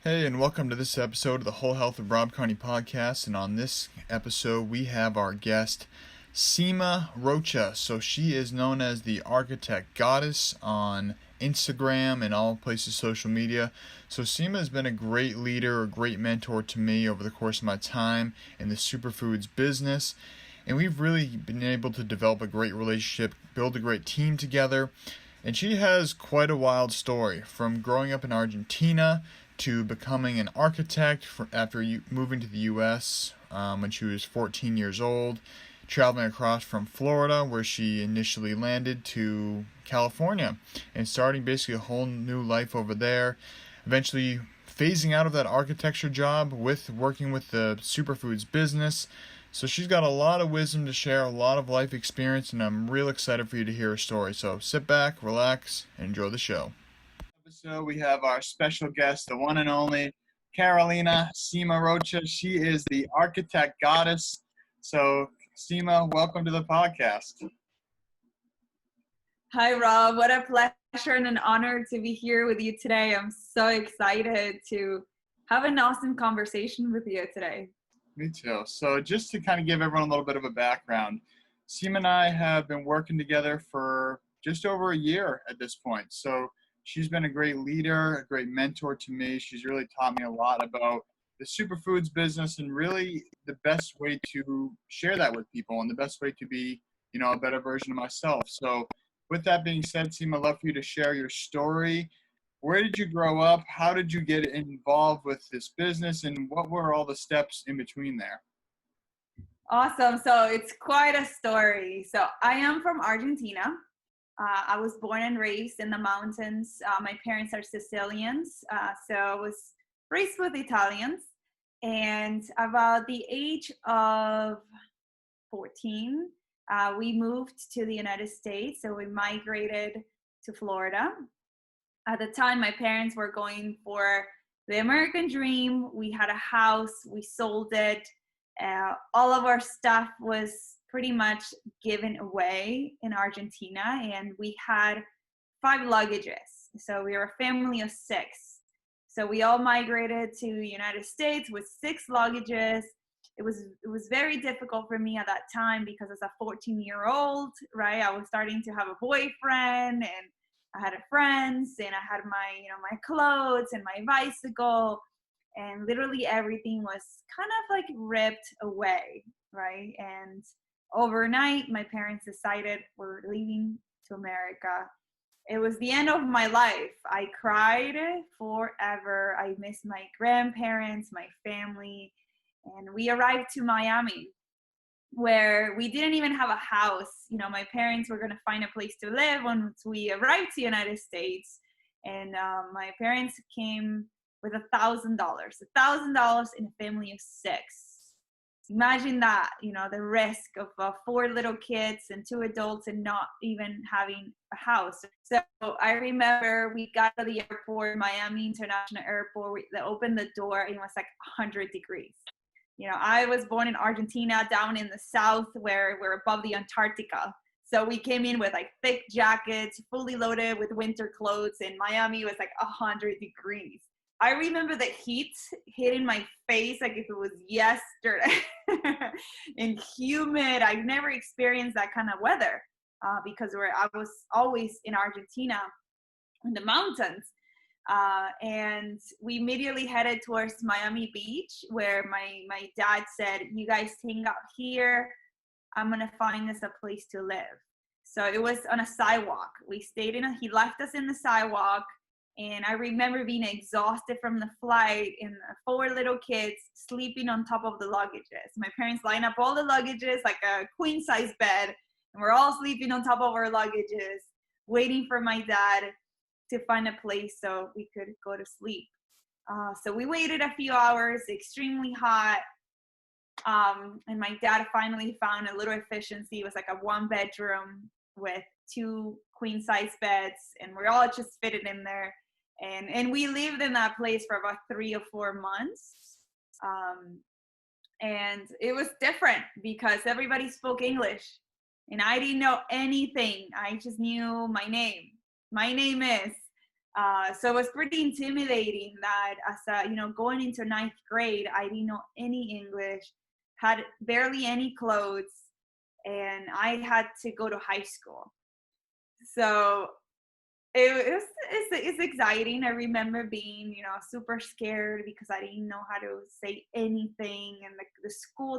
Hey, and welcome to this episode of the Whole Health of Rob Carney Podcast. And on this episode, we have our guest, Seema Rocha. So she is known as the Architect Goddess on Instagram and all places social media. So Seema has been a great leader, a great mentor to me over the course of my time in the superfoods business. And we've really been able to develop a great relationship, build a great team together. And she has quite a wild story, from growing up in Argentina to becoming an architect after moving to the U.S. When she was 14 years old, traveling across from Florida, where she initially landed, to California, and starting basically a whole new life over there, eventually phasing out of that architecture job with working with the superfoods business. So she's got a lot of wisdom to share, a lot of life experience, and I'm real excited for you to hear her story. So sit back, relax, and enjoy the show. So we have our special guest, the one and only Carolina Seema Rocha. She is the Architect Goddess. So Seema, welcome to the podcast. Hi, Rob. What a pleasure and an honor to be here with you today. I'm so excited to have an awesome conversation with you today. Me too. So just to kind of give everyone a little bit of a background, Seema and I have been working together for just over a year at this point. So she's been a great leader, a great mentor to me. She's really taught me a lot about the superfoods business and really the best way to share that with people and the best way to be, a better version of myself. So with that being said, Seema, I'd love for you to share your story. Where did you grow up? How did you get involved with this business? And what were all the steps in between there? Awesome. So it's quite a story. So I am from Argentina. I was born and raised in the mountains. My parents are Sicilians, so I was raised with Italians. And about the age of 14, we moved to the United States. So we migrated to Florida. At the time, my parents were going for the American dream. We had a house, we sold it. All of our stuff was pretty much given away in Argentina, and we had 5 luggages. So we were a family of 6. So we all migrated to the United States with 6 luggages. It was very difficult for me at that time because as a 14-year-old, right, I was starting to have a boyfriend, and I had friends, and I had my clothes and my bicycle, and literally everything was kind of like ripped away, right? And overnight, my parents decided we're leaving to America. It was the end of my life. I cried forever. I missed my grandparents, my family, and we arrived to Miami, where we didn't even have a house. My parents were going to find a place to live once we arrived to the United States. And my parents came with $1,000 in a family of 6. Imagine that, the risk of 4 little kids and 2 adults and not even having a house. So I remember we got to the airport, Miami International Airport. They opened the door and it was like 100 degrees. I was born in Argentina, down in the south, where we're above the Antarctica. So we came in with like thick jackets, fully loaded with winter clothes, and Miami was like 100 degrees. I remember the heat hitting my face like if it was yesterday and humid. I've never experienced that kind of weather because I was always in Argentina in the mountains. And we immediately headed towards Miami Beach, where my dad said, "You guys hang out here. I'm going to find us a place to live." So it was on a sidewalk. He left us in the sidewalk. And I remember being exhausted from the flight and 4 little kids sleeping on top of the luggages. My parents lined up all the luggages like a queen size bed, and we're all sleeping on top of our luggages, waiting for my dad to find a place so we could go to sleep. So we waited a few hours, extremely hot. And my dad finally found a little efficiency. It was like a 1-bedroom with 2 queen size beds, and we're all just fitted in there. And we lived in that place for about 3 or 4 months. And it was different because everybody spoke English and I didn't know anything. I just knew my name. My name is, So it was pretty intimidating that as going into ninth grade, I didn't know any English, had barely any clothes, and I had to go to high school. So it's exciting. I remember being, super scared because I didn't know how to say anything. And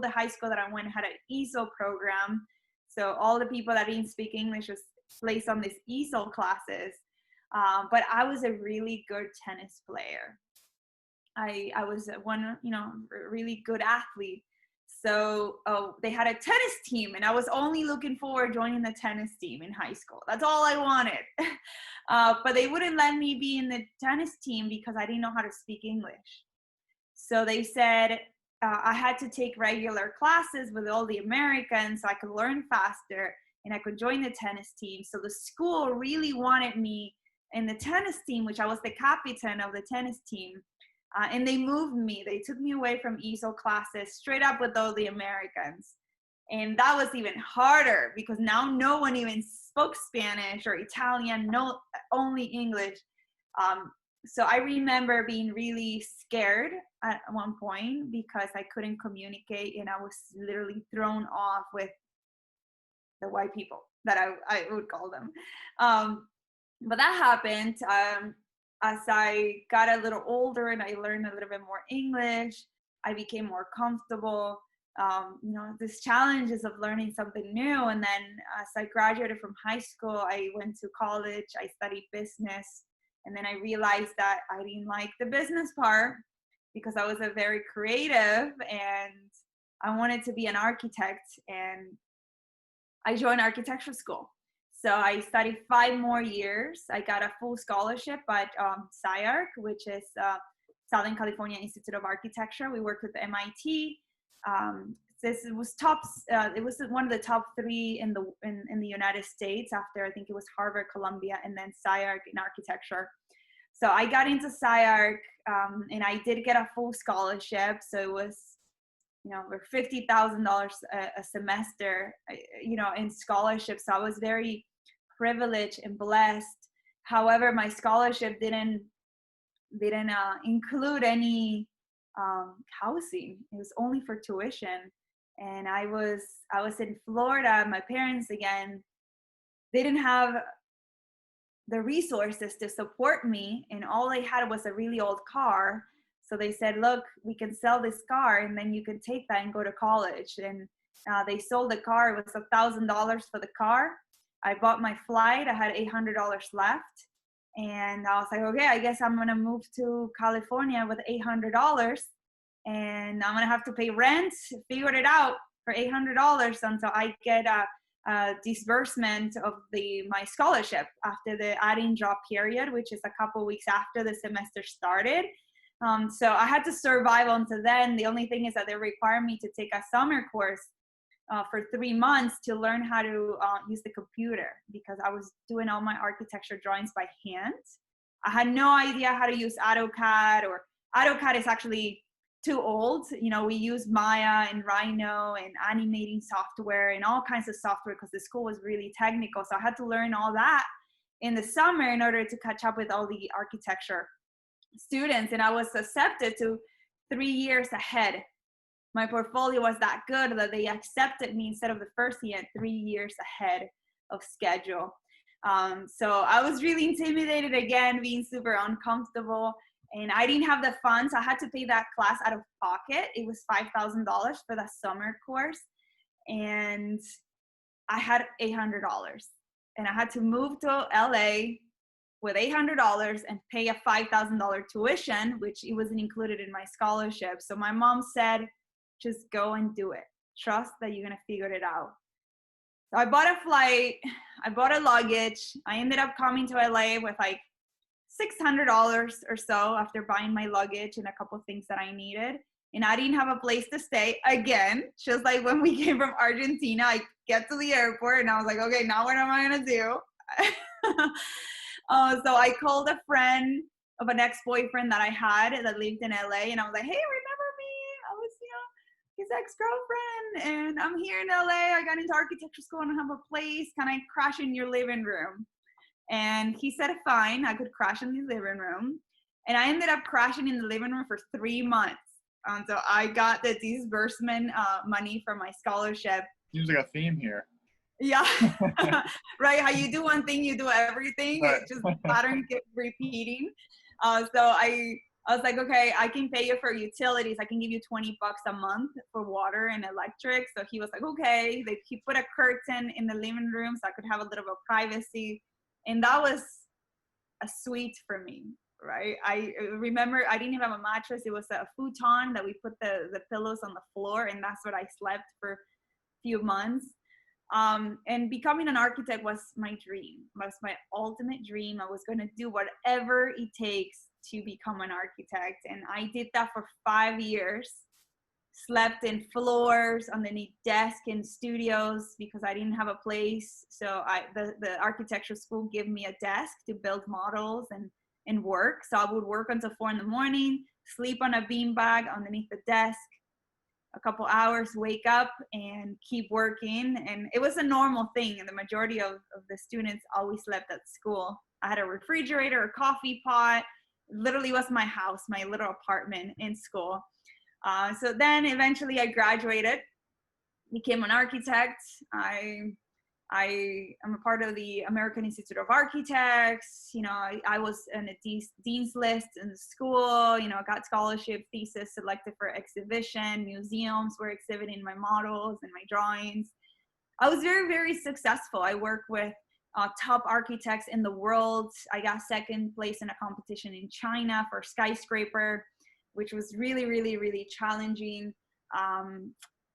the high school that I went had an ESOL program. So all the people that didn't speak English was placed on these ESOL classes. But I was a really good tennis player. I was one, really good athlete. So they had a tennis team, and I was only looking forward to joining the tennis team in high school. That's all I wanted. But they wouldn't let me be in the tennis team because I didn't know how to speak English. So they said I had to take regular classes with all the Americans so I could learn faster and I could join the tennis team. So the school really wanted me in the tennis team, which I was the captain of the tennis team. And they moved me. They took me away from ESOL classes straight up with all the Americans. And that was even harder because now no one even spoke Spanish or Italian, only English. So I remember being really scared at one point because I couldn't communicate and I was literally thrown off with the white people that I would call them. But that happened. As I got a little older and I learned a little bit more English, I became more comfortable. These challenges of learning something new. And then as I graduated from high school, I went to college, I studied business. And then I realized that I didn't like the business part because I was a very creative and I wanted to be an architect. And I joined architecture school. So I studied 5 more years. I got a full scholarship at SCIARC, which is Southern California Institute of Architecture. We worked with MIT. It was one of the top 3 in the United States after I think it was Harvard, Columbia, and then SCIARC in architecture. So I got into SCIARC and I did get a full scholarship. So it was over $50,000 a semester, in scholarships. So I was very privileged and blessed. However, my scholarship didn't include any housing. It was only for tuition. And I was in Florida. My parents, again, they didn't have the resources to support me, and all they had was a really old car. So they said, look, we can sell this car and then you can take that and go to college. And they sold the car. It was $1,000 for the car. I bought my flight. I had $800 left. And I was like, okay, I guess I'm going to move to California with $800 and I'm going to have to pay rent, figured it out for $800 until I get a disbursement of my scholarship after the add-in drop period, which is a couple weeks after the semester started. So I had to survive until then. The only thing is that they require me to take a summer course for 3 months to learn how to use the computer because I was doing all my architecture drawings by hand. I had no idea how to use AutoCAD, or AutoCAD is actually too old. We use Maya and Rhino and animating software and all kinds of software because the school was really technical. So I had to learn all that in the summer in order to catch up with all the architecture students. And I was accepted to 3 years ahead. My portfolio was that good that they accepted me instead of the first year, 3 years ahead of schedule. So I was really intimidated again, being super uncomfortable. And I didn't have the funds. I had to pay that class out of pocket. It was $5,000 for the summer course. And I had $800. And I had to move to LA with $800 and pay a $5,000 tuition, which it wasn't included in my scholarship. So my mom said, just go and do it. Trust that you're going to figure it out. So I bought a flight. I bought a luggage. I ended up coming to LA with like $600 or so after buying my luggage and a couple of things that I needed. And I didn't have a place to stay again. Just like when we came from Argentina, I get to the airport and I was like, okay, now what am I going to do? So I called a friend of an ex-boyfriend that I had that lived in LA. And I was like, hey, remember me? I was, his ex-girlfriend. And I'm here in LA. I got into architecture school and I have a place. Can I crash in your living room? And he said, fine, I could crash in the living room. And I ended up crashing in the living room for 3 months. So I got the disbursement money for my scholarship. Seems like a theme here. Yeah, right. How you do one thing, you do everything. Right. It just pattern kept repeating. So I was like, okay, I can pay you for utilities. I can give you $20 a month for water and electric. So he was like, okay. He put a curtain in the living room so I could have a little bit of privacy, and that was a suite for me. Right. I remember I didn't even have a mattress. It was a futon that we put the pillows on the floor, and that's what I slept for a few months. And becoming an architect was my dream, was my ultimate dream. I was going to do whatever it takes to become an architect. And I did that for 5 years, slept in floors, underneath desks in studios because I didn't have a place. So the architecture school gave me a desk to build models and work. So I would work until 4 a.m, sleep on a beanbag underneath the desk, a couple hours, wake up and keep working. And it was a normal thing. And the majority of the students always slept at school. I had a refrigerator, a coffee pot, literally was my house, my little apartment in school. So then eventually I graduated, became an architect. I am a part of the American Institute of Architects. I was in a dean's list in the school, got scholarship, thesis selected for exhibition, museums were exhibiting my models and my drawings. I was very, very successful. I worked with top architects in the world. I got second place in a competition in China for skyscraper, which was really, really, really challenging.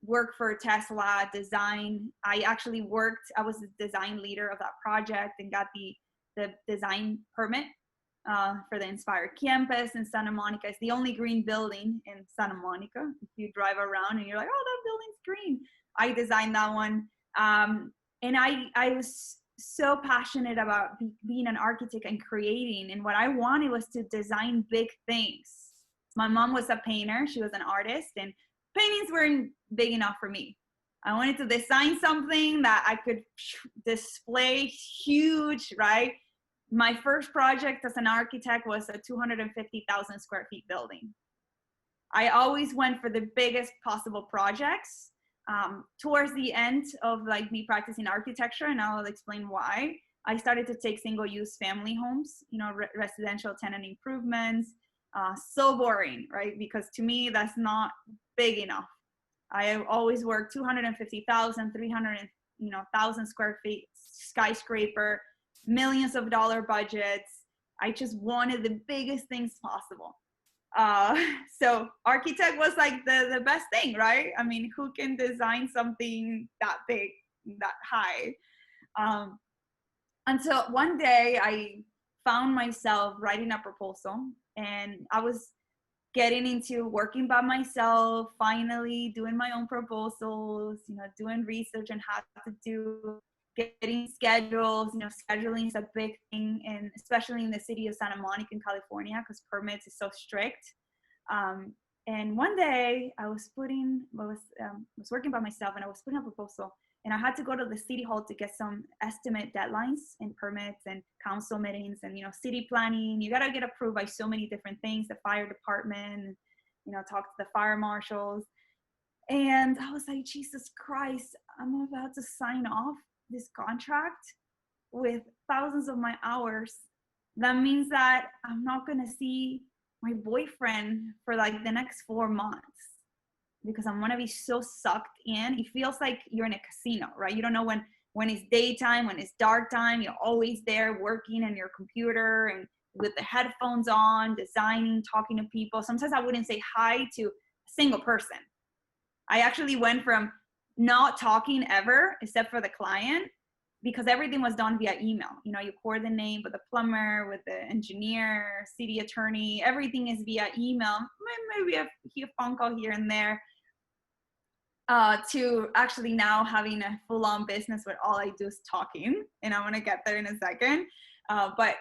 Work for Tesla design. I was the design leader of that project and got the design permit for the Inspire campus in Santa Monica. It's the only green building in Santa Monica. If you drive around and you're like, oh, that building's green. I designed that one. And I was so passionate about being an architect and creating. And what I wanted was to design big things. My mom was a painter. She was an artist, and paintings weren't big enough for me. I wanted to design something that I could display huge, right? My first project as an architect was a 250,000 square feet building. I always went for the biggest possible projects. Towards the end of me practicing architecture, and I'll explain why, I started to take single-use family homes, residential tenant improvements. So boring, right? Because to me, that's not big enough. I have always worked 250,000, 300,000 square feet skyscraper, millions of dollar budgets. I just wanted the biggest things possible. So architect was like the best thing, right? I mean, who can design something that big, that high? Until one day I found myself writing a proposal, and I was getting into working by myself, finally doing my own proposals, doing research on how to do, getting schedules. Scheduling is a big thing, and especially in the city of Santa Monica in California, because permits is so strict. And one day I was working by myself, and I was putting a proposal, and I had to go to the city hall to get some estimate deadlines and permits and council meetings and, city planning. You got to get approved by so many different things, the fire department, talk to the fire marshals. And I was like, Jesus Christ, I'm about to sign off this contract with thousands of my hours. That means that I'm not going to see my boyfriend for the next 4 months, because I'm gonna be so sucked in. It feels like you're in a casino, right? You don't know when it's daytime, when it's dark time. You're always there working on your computer and with the headphones on, designing, talking to people. Sometimes I wouldn't say hi to a single person. I actually went from not talking ever, except for the client, because everything was done via email. You coordinate with the plumber, with the engineer, city attorney, everything is via email. Maybe a phone call here and there. To actually now having a full-on business where all I do is talking, and I'm gonna get there in a second. But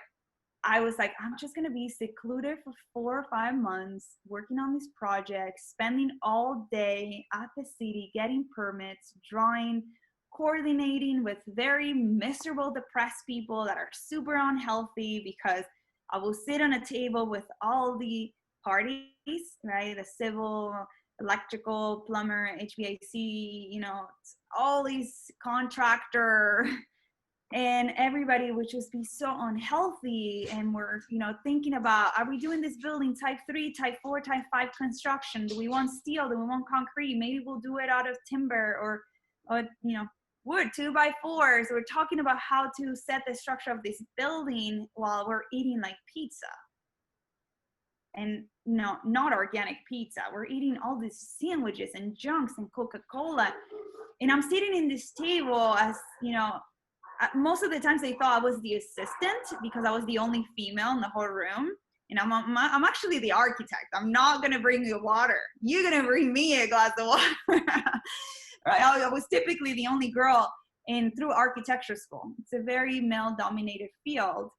I was like, I'm just gonna be secluded for 4 or 5 months, working on these projects, spending all day at the city, getting permits, drawing coordinating with very miserable, depressed people that are super unhealthy, because I will sit on a table with all the parties, right? The civil, electrical, plumber, HVAC, all these contractor, and everybody would just be so unhealthy. And we're, thinking about, are we doing this building type 3, type 4, type 5 construction? Do we want steel? Do we want concrete? Maybe we'll do it out of timber or wood, 2x4s. We're talking about how to set the structure of this building while we're eating like pizza. And not organic pizza. We're eating all these sandwiches and junks and Coca-Cola. And I'm sitting in this table as, most of the times they thought I was the assistant because I was the only female in the whole room. And I'm actually the architect. I'm not going to bring you water. You're going to bring me a glass of water. Right? I was typically the only girl through architecture school. It's a very male-dominated field.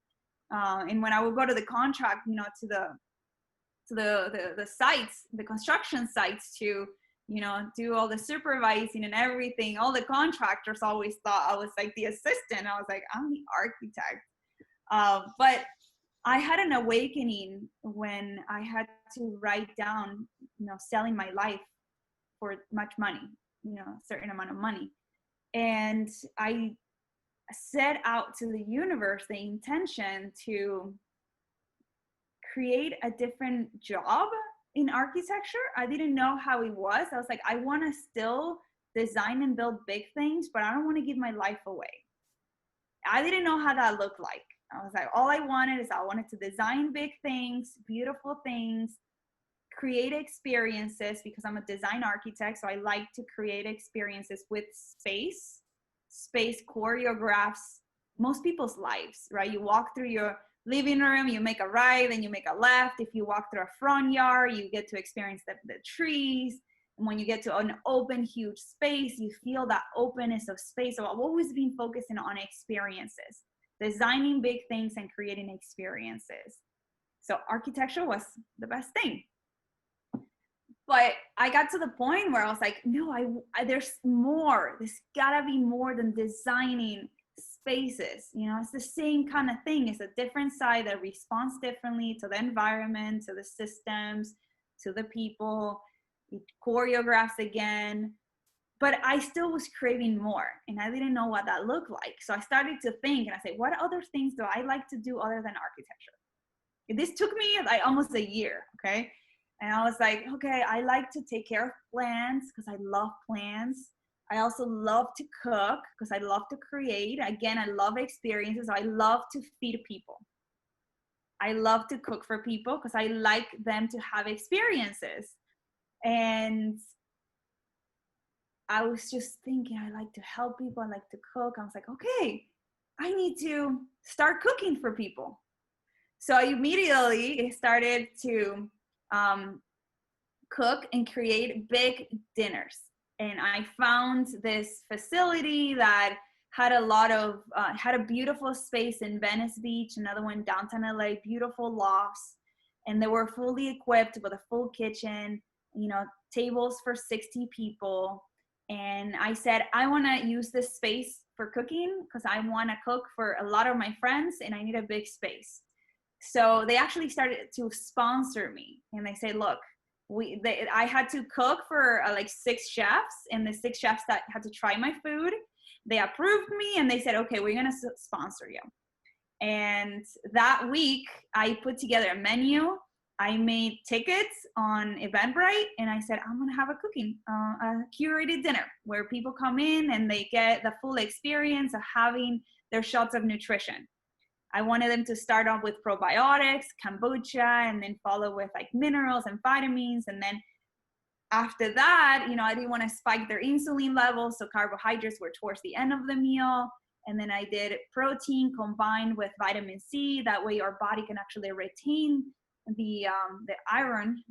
And when I would go to the contract, to the sites, the construction sites to, do all the supervising and everything, all the contractors always thought I was like the assistant. I was like, I'm the architect. But I had an awakening when I had to write down, selling my life for much money, a certain amount of money. And I set out to the universe the intention to create a different job in architecture. I didn't know how it was. I was like, I want to still design and build big things, but I don't want to give my life away. I didn't know how that looked like. I was like, all I wanted to design big things, beautiful things, create experiences, because I'm a design architect. So I like to create experiences with space. Space choreographs most people's lives, right? You walk through your living room, you make a right, then you make a left. If you walk through a front yard, you get to experience the trees. And when you get to an open, huge space, you feel that openness of space. So I've always been focusing on experiences, designing big things and creating experiences. So architecture was the best thing. But I got to the point where I was like, no, there's more. There's gotta be more than designing spaces. It's the same kind of thing. It's a different side that responds differently to the environment, to the systems, to the people. It choreographs again. But I still was craving more, and I didn't know what that looked like. So I started to think, and I said, what other things do I like to do other than architecture? This took me like almost a year, okay? And I was like, okay, I like to take care of plants because I love plants. I also love to cook because I love to create. Again, I love experiences. I love to feed people. I love to cook for people because I like them to have experiences. And I was just thinking, I like to help people. I like to cook. I was like, okay, I need to start cooking for people. So I immediately started to cook and create big dinners. And I found this facility that had had a beautiful space in Venice Beach, another one downtown LA, beautiful lofts. And they were fully equipped with a full kitchen, tables for 60 people. And I said, I want to use this space for cooking because I want to cook for a lot of my friends and I need a big space. So they actually started to sponsor me. And they say, look, I had to cook for like 6 chefs, and the 6 chefs that had to try my food, they approved me and they said, okay, we're going to sponsor you. And that week I put together a menu. I made tickets on Eventbrite, and I said, I'm going to have a curated dinner where people come in and they get the full experience of having their shots of nutrition. I wanted them to start off with probiotics, kombucha, and then follow with like minerals and vitamins. And then after that, I didn't want to spike their insulin levels. So carbohydrates were towards the end of the meal. And then I did protein combined with vitamin C. That way our body can actually retain the iron,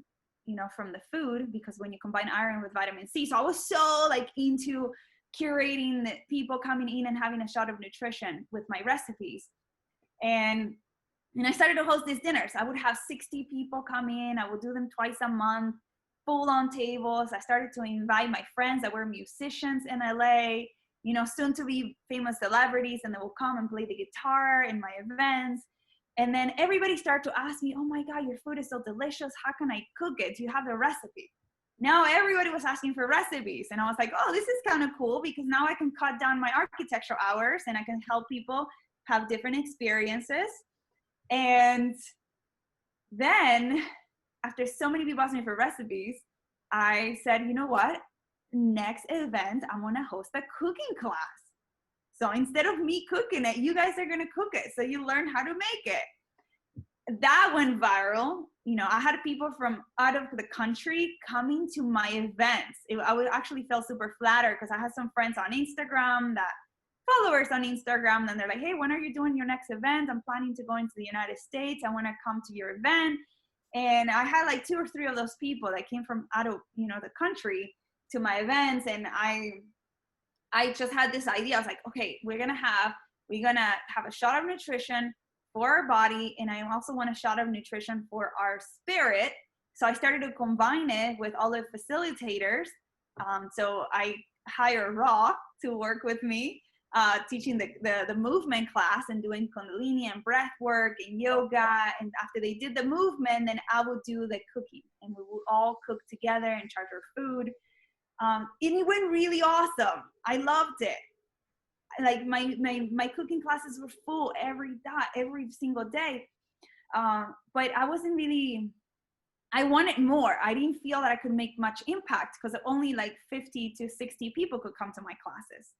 from the food, because when you combine iron with vitamin C. So I was so like into curating the people coming in and having a shot of nutrition with my recipes. And I started to host these dinners. I would have 60 people come in. I would do them twice a month, full on tables. I started to invite my friends that were musicians in LA. soon to be famous celebrities, and they will come and play the guitar in my events. And then everybody started to ask me, oh my God, your food is so delicious. How can I cook it? Do you have the recipe? Now everybody was asking for recipes. And I was like, oh, this is kind of cool, because now I can cut down my architecture hours and I can help people have different experiences. And then after so many people asked me for recipes, I said, you know what? Next event, I'm going to host a cooking class. So instead of me cooking it, you guys are going to cook it. So you learn how to make it. That went viral. I had people from out of the country coming to my events. I would actually feel super flattered, because I had some friends on Instagram, followers on Instagram, and they're like, hey, when are you doing your next event? I'm planning to go into the United States. I want to come to your event. And I had like 2 or 3 of those people that came from out of, the country to my events. And I just had this idea. I was like, okay, we're gonna have a shot of nutrition for our body, and I also want a shot of nutrition for our spirit. So I started to combine it with all the facilitators. So I hired Rob to work with me, teaching the movement class and doing Kundalini and breath work and yoga. And after they did the movement, then I would do the cooking, and we would all cook together and charge our food. And it went really awesome. I loved it. Like my cooking classes were full every single day. But I wasn't really, I wanted more. I didn't feel that I could make much impact, because only like 50 to 60 people could come to my classes.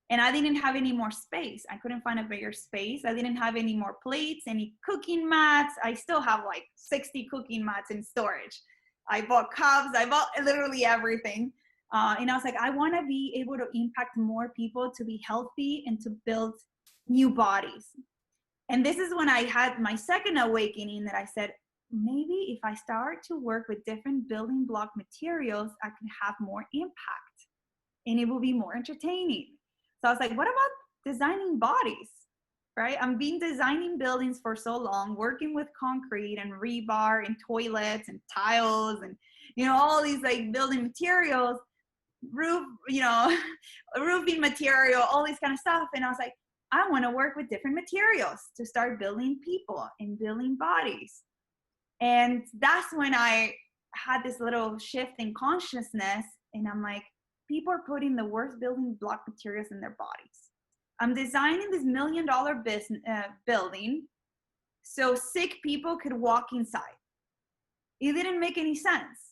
And I didn't have any more space. I couldn't find a bigger space. I didn't have any more plates, any cooking mats. I still have like 60 cooking mats in storage. I bought cups. I bought literally everything. And I was like, I want to be able to impact more people to be healthy and to build new bodies. And this is when I had my second awakening, that I said, maybe if I start to work with different building block materials, I can have more impact and it will be more entertaining. So I was like, what about designing bodies, right? I've been designing buildings for so long, working with concrete and rebar and toilets and tiles and, all these like building materials. Roofing material, all this kind of stuff. And I was like, I want to work with different materials to start building people and building bodies. And that's when I had this little shift in consciousness. And I'm like, people are putting the worst building block materials in their bodies. I'm designing this $1 million building so sick people could walk inside. It didn't make any sense.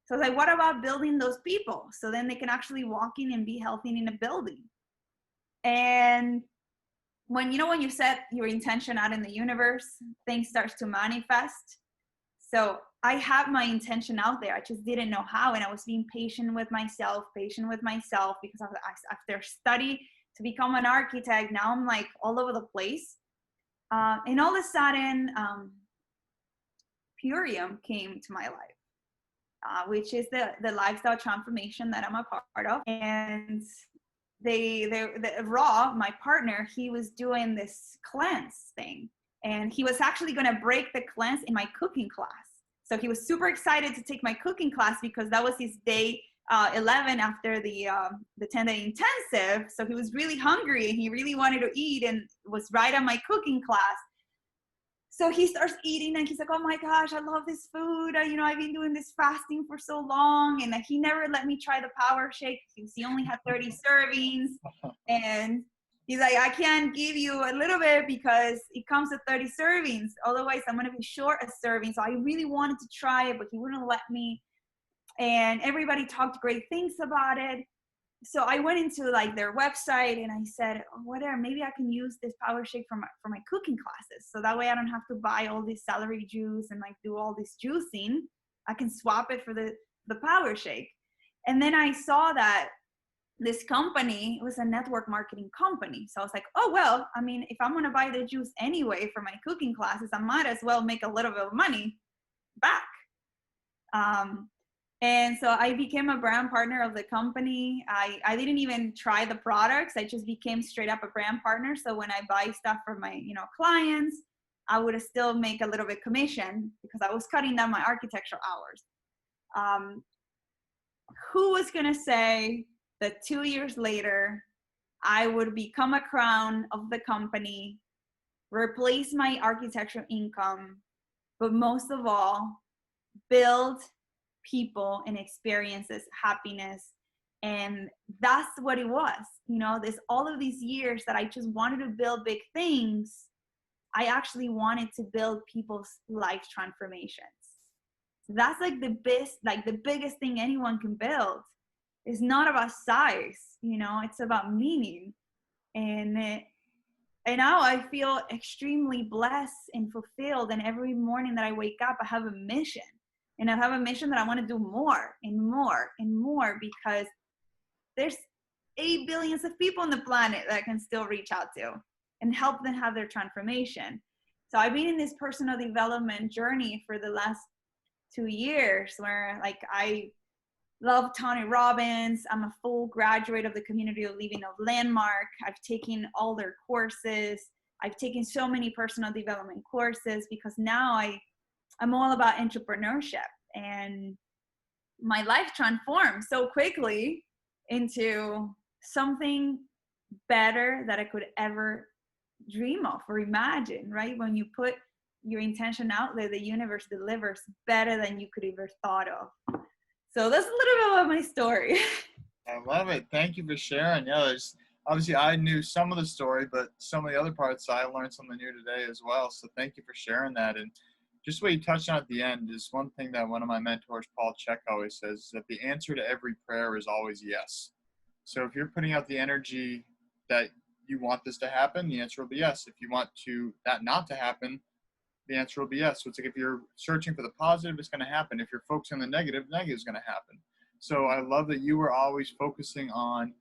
So I was like, what about building those people so then they can actually walk in and be healthy in a building? And when you set your intention out in the universe, things starts to manifest. So I have my intention out there. I just didn't know how. And I was being patient with myself, because after study to become an architect, now I'm like all over the place. And all of a sudden, Purium came to my life. Which is the lifestyle transformation that I'm a part of. And Rob, my partner, he was doing this cleanse thing, and he was actually going to break the cleanse in my cooking class. So he was super excited to take my cooking class, because that was his day 11 after the 10-day intensive. So he was really hungry and he really wanted to eat, and was right on my cooking class. So he starts eating and he's like, oh my gosh, I love this food. I've been doing this fasting for so long. And he never let me try the power shake. He only had 30 servings. And he's like, I can't give you a little bit because it comes with 30 servings. Otherwise, I'm going to be short a serving. So I really wanted to try it, but he wouldn't let me. And everybody talked great things about it. So I went into like their website and I said, oh, whatever, maybe I can use this power shake for my cooking classes. So that way I don't have to buy all this celery juice and like do all this juicing. I can swap it for the power shake. And then I saw that this company was a network marketing company. So I was like, oh, well, I mean, if I'm going to buy the juice anyway for my cooking classes, I might as well make a little bit of money back. And so I became a brand partner of the company. I didn't even try the products. I just became straight up a brand partner. So when I buy stuff for my, clients, I would still make a little bit commission because I was cutting down my architectural hours. Who was going to say that 2 years later, I would become a crown of the company, replace my architectural income, but most of all, build people and experiences happiness. And that's what it was. This all of these years that I just wanted to build big things, I actually wanted to build people's life transformations. That's like the biggest thing anyone can build. It's not about size, it's about meaning. And now I feel extremely blessed and fulfilled. And every morning that I wake up, I have a mission. And I have a mission that I want to do more and more and more, because there's 8 billion of people on the planet that I can still reach out to and help them have their transformation. So I've been in this personal development journey for the last 2 years, where I love Tony Robbins. I'm a full graduate of the Community of Living of Landmark. I've taken all their courses. I've taken so many personal development courses, because now I'm all about entrepreneurship, and my life transformed so quickly into something better that I could ever dream of or imagine, right? When you put your intention out there, the universe delivers better than you could ever thought of. So that's a little bit about my story. I love it. Thank you for sharing. Yeah, there's obviously I knew some of the story, but some of the other parts I learned something new today as well. So thank you for sharing that. And just what you touched on at the end is one thing that one of my mentors, Paul Chek, always says, is that the answer to every prayer is always yes. So if you're putting out the energy that you want this to happen, the answer will be yes. If you want that not to happen, the answer will be yes. So it's like if you're searching for the positive, it's going to happen. If you're focusing on the negative is going to happen. So I love that you were always focusing on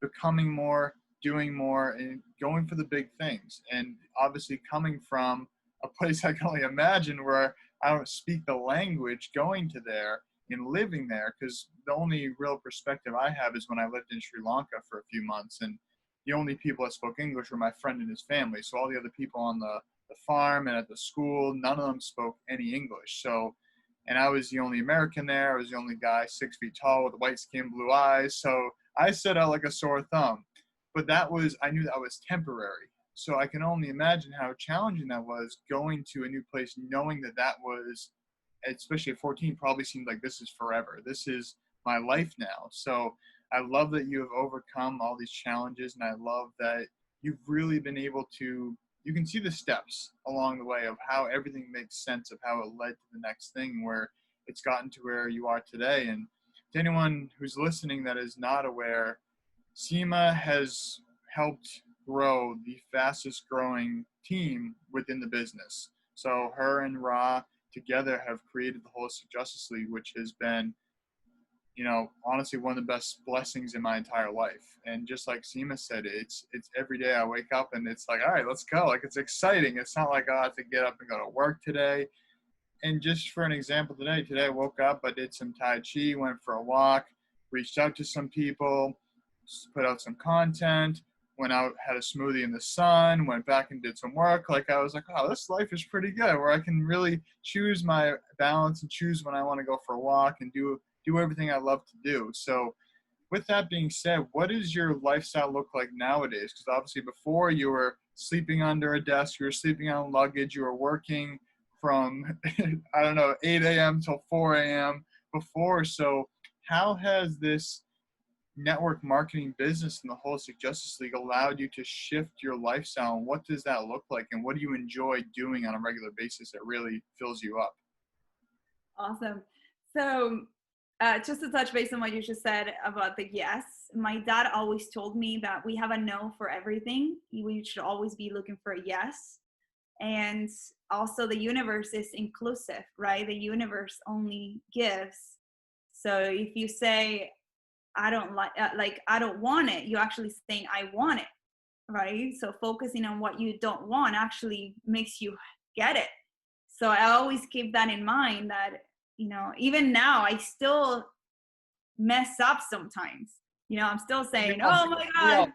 becoming more, doing more, and going for the big things. And obviously coming from a place I can only imagine where I don't speak the language, going to there and living there, because the only real perspective I have is when I lived in Sri Lanka for a few months, and the only people that spoke English were my friend and his family. So all the other people on the farm and at the school, none of them spoke any English. So, and I was the only American there. I was the only guy 6 feet tall with white skin, blue eyes. So I stood out like a sore thumb. But I knew that was temporary. So I can only imagine how challenging that was, going to a new place, knowing that was, especially at 14, probably seemed like this is forever. This is my life now. So I love that you have overcome all these challenges, and I love that you've really been able to, you can see the steps along the way of how everything makes sense, of how it led to the next thing, where it's gotten to where you are today. And to anyone who's listening that is not aware, Seema has helped grow the fastest growing team within the business. So her and Ra together have created the Holistic Justice League, which has been, honestly one of the best blessings in my entire life. And just like Seema said, it's every day I wake up and it's like, all right, let's go. Like, it's exciting. It's not like, I have to get up and go to work today. And just for an example, today I woke up, I did some Tai Chi, went for a walk, reached out to some people, put out some content, went out, had a smoothie in the sun, went back and did some work. Like, I was like, oh, this life is pretty good, where I can really choose my balance and choose when I want to go for a walk and do everything I love to do. So with that being said, what does your lifestyle look like nowadays? Because obviously before, you were sleeping under a desk, you were sleeping on luggage, you were working from, 8 a.m. till 4 a.m. before. So how has this network marketing business and the Holistic Justice League allowed you to shift your lifestyle, and what does that look like, and what do you enjoy doing on a regular basis that really fills you up? Awesome. So just to touch base on what you just said about the yes, my dad always told me that we have a no for everything. We should always be looking for a yes. And also the universe is inclusive, right? The universe only gives. So if you say, I don't I don't want it, you're actually saying, I want it, right? So focusing on what you don't want actually makes you get it. So I always keep that in mind, that, even now I still mess up sometimes. I'm still saying, oh my God.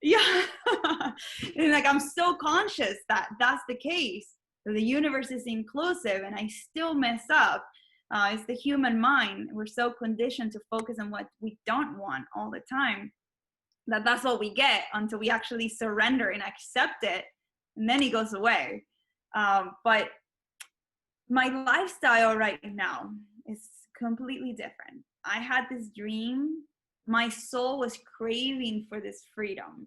Yeah. And I'm so conscious that that's the case. So the universe is inclusive and I still mess up. It's the human mind. We're so conditioned to focus on what we don't want all the time. that's what we get until we actually surrender and accept it, and then it goes away. But my lifestyle right now is completely different. I had this dream. My soul was craving for this freedom.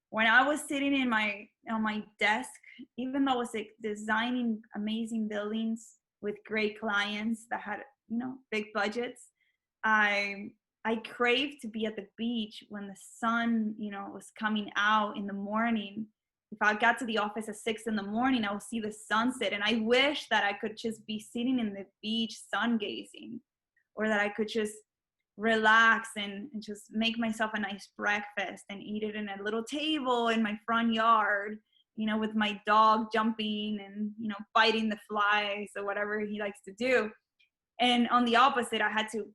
When I was sitting on my desk, even though I was like designing amazing buildings with great clients that had, big budgets, I craved to be at the beach when the sun, was coming out in the morning. If I got to the office at 6 a.m, I would see the sunset, and I wish that I could just be sitting in the beach sun gazing, or that I could just relax and just make myself a nice breakfast and eat it in a little table in my front yard, with my dog jumping and, biting the flies or whatever he likes to do. And on the opposite, I had to,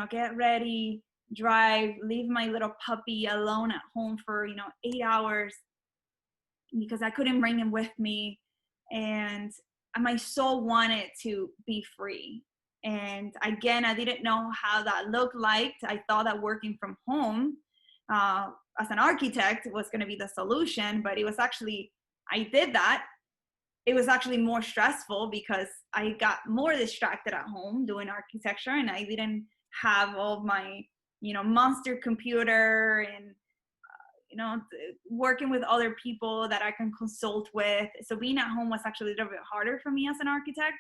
get ready, drive, leave my little puppy alone at home for, 8 hours because I couldn't bring him with me. And my soul wanted to be free. And again, I didn't know how that looked like. I thought that working from home as an architect was going to be the solution, but it was actually, I did that. It was actually more stressful because I got more distracted at home doing architecture, and I didn't have all my, monster computer and, working with other people that I can consult with. So being at home was actually a little bit harder for me as an architect.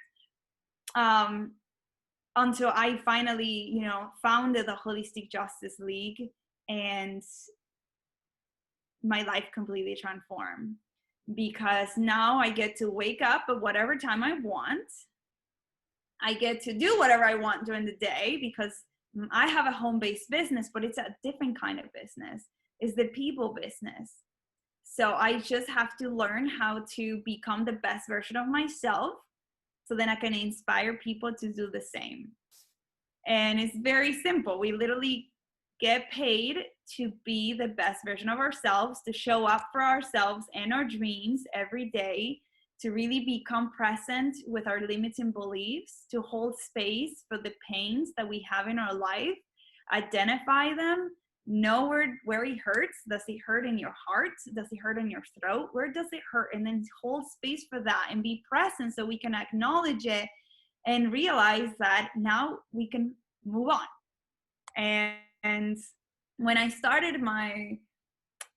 Until I finally, founded the Holistic Justice League, and my life completely transformed, because now I get to wake up at whatever time I want. I get to do whatever I want during the day because I have a home-based business, but it's a different kind of business. It's the people business. So I just have to learn how to become the best version of myself, so then I can inspire people to do the same. And it's very simple. We literally get paid to be the best version of ourselves, to show up for ourselves and our dreams every day, to really become present with our limiting beliefs, to hold space for the pains that we have in our life, identify them, know where it hurts. Does it hurt in your heart? Does it hurt in your throat? Where does it hurt? And then hold space for that and be present so we can acknowledge it and realize that now we can move on. And when I started my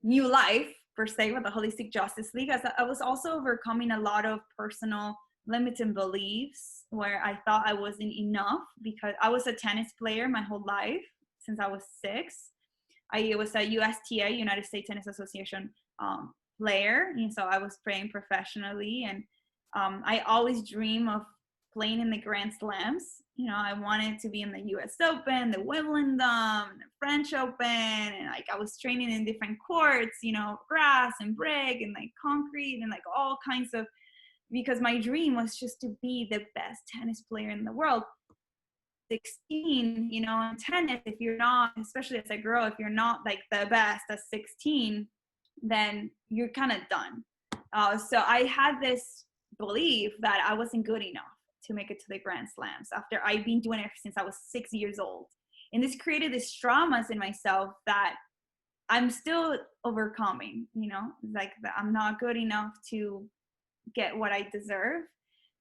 new life, per se, with the Holistic Justice League, I was also overcoming a lot of personal limiting beliefs where I thought I wasn't enough, because I was a tennis player my whole life since I was 6. I was a USTA, United States Tennis Association player, and so I was playing professionally, and I always dream of playing in the Grand Slams. I wanted to be in the US Open, the Wimbledon, the French Open, and like I was training in different courts, grass and brick and like concrete and like all kinds of, because my dream was just to be the best tennis player in the world. 16, in tennis, if you're not, especially as a girl, if you're not like the best at 16, then you're kind of done. So I had this belief that I wasn't good enough to make it to the Grand Slams after I've been doing it since I was 6 years old. And this created these traumas in myself that I'm still overcoming, like that I'm not good enough to get what I deserve.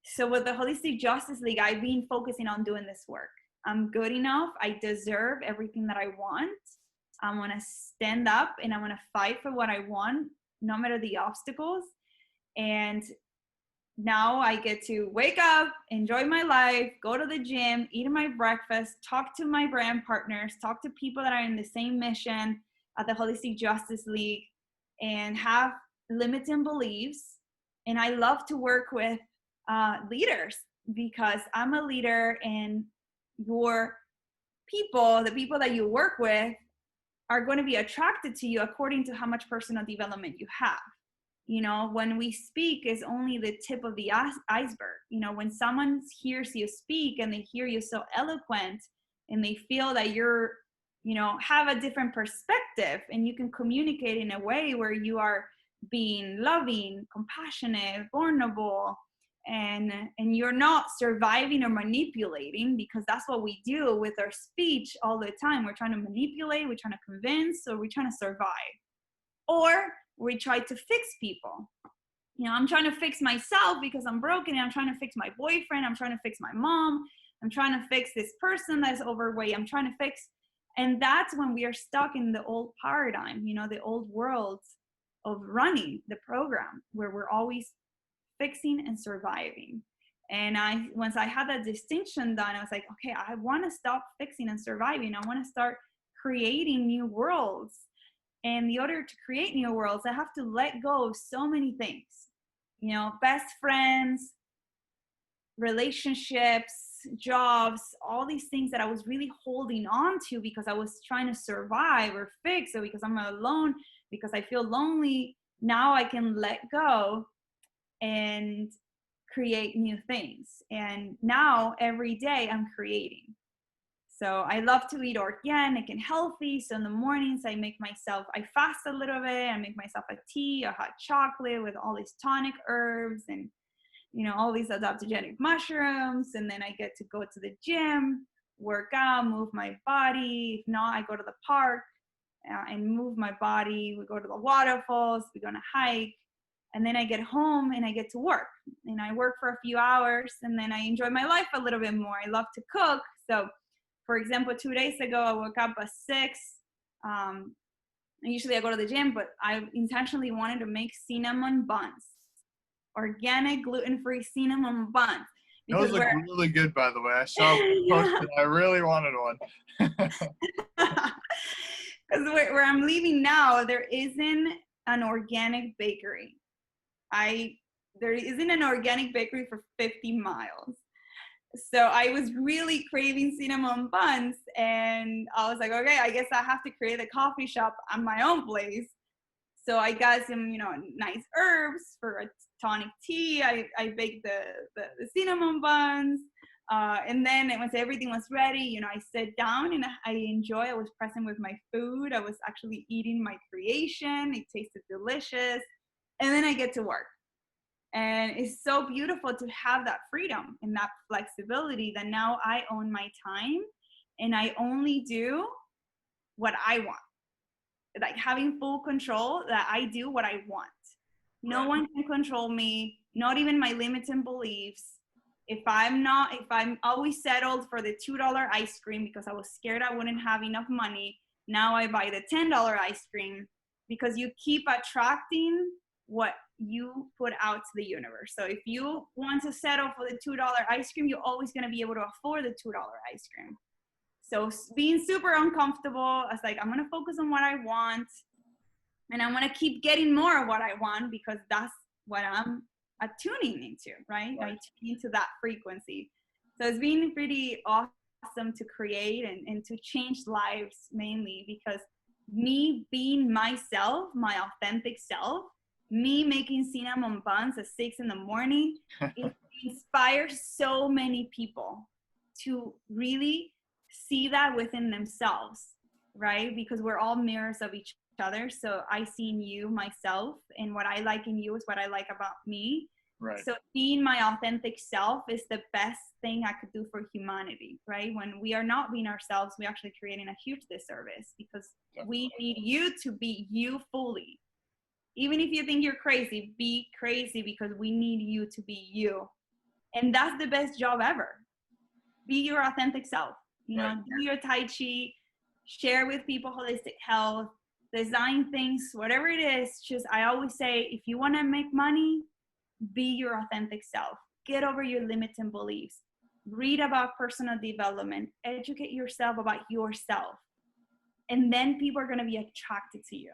So with the Holistic Justice League, I've been focusing on doing this work. I'm good enough. I deserve everything that I want. I want to stand up and I want to fight for what I want, no matter the obstacles. And now I get to wake up, enjoy my life, go to the gym, eat my breakfast, talk to my brand partners, talk to people that are in the same mission at the Holistic Justice League, and have limiting beliefs. And I love to work with leaders, because I'm a leader, and your people, the people that you work with, are going to be attracted to you according to how much personal development you have. When we speak is only the tip of the iceberg. When someone hears you speak and they hear you so eloquent and they feel that you're, have a different perspective and you can communicate in a way where you are being loving, compassionate, vulnerable, and you're not surviving or manipulating, because that's what we do with our speech all the time. We're trying to manipulate, we're trying to convince, or we're trying to survive, or we try to fix people. I'm trying to fix myself because I'm broken, and I'm trying to fix my boyfriend, I'm trying to fix my mom, I'm trying to fix this person that's overweight, I'm trying to fix. And that's when we are stuck in the old paradigm, the old world of running the program, where we're always fixing and surviving. And once I had that distinction done, I was like, okay, I want to stop fixing and surviving. I want to start creating new worlds. And in order to create new worlds, I have to let go of so many things, best friends, relationships, jobs, all these things that I was really holding on to because I was trying to survive or fix, or because I'm alone, because I feel lonely. Now I can let go and create new things. And now every day I'm creating. So I love to eat organic and healthy. So in the mornings I fast a little bit. I make myself a tea, a hot chocolate with all these tonic herbs and, all these adaptogenic mushrooms. And then I get to go to the gym, work out, move my body. If not, I go to the park and move my body. We go to the waterfalls, we go on a hike. And then I get home and I get to work. And I work for a few hours, and then I enjoy my life a little bit more. I love to cook. So, for example, 2 days ago, I woke up at 6. Usually I go to the gym, but I intentionally wanted to make cinnamon buns. Organic, gluten-free cinnamon buns. Those look really good, by the way. I saw a post and I really wanted one. Because where I'm living now, there isn't an organic bakery. There isn't an organic bakery for 50 miles. So I was really craving cinnamon buns, and I was like, okay, I guess I have to create a coffee shop on my own place. So I got some, nice herbs for a tonic tea. I baked the cinnamon buns. And then once everything was ready, I sat down and I was present with my food. I was actually eating my creation. It tasted delicious. And then I get to work. And it's so beautiful to have that freedom and that flexibility that now I own my time and I only do what I want. Like having full control, that I do what I want. No one can control me, not even my limiting beliefs. If I'm always settled for the $2 ice cream because I was scared I wouldn't have enough money, now I buy the $10 ice cream, because you keep attracting what you put out to the universe. So if you want to settle for the $2 ice cream, you're always going to be able to afford the $2 ice cream. So being super uncomfortable, I was like, I'm going to focus on what I want, and I'm going to keep getting more of what I want, because that's what I'm attuning into, right? I tune into that frequency. So it's been pretty awesome to create and to change lives, mainly because me being myself, my authentic self, me making cinnamon buns at 6 a.m, it inspires so many people to really see that within themselves, right? Because we're all mirrors of each other. So I see in you myself, and what I like in you is what I like about me. Right. So being my authentic self is the best thing I could do for humanity, right? When we are not being ourselves, we're actually creating a huge disservice, because we need you to be you fully. Even if you think you're crazy, be crazy, because we need you to be you. And that's the best job ever. Be your authentic self. Do your Tai Chi, share with people holistic health, design things, whatever it is. Just, I always say, if you want to make money, be your authentic self. Get over your limiting beliefs. Read about personal development. Educate yourself about yourself. And then people are going to be attracted to you.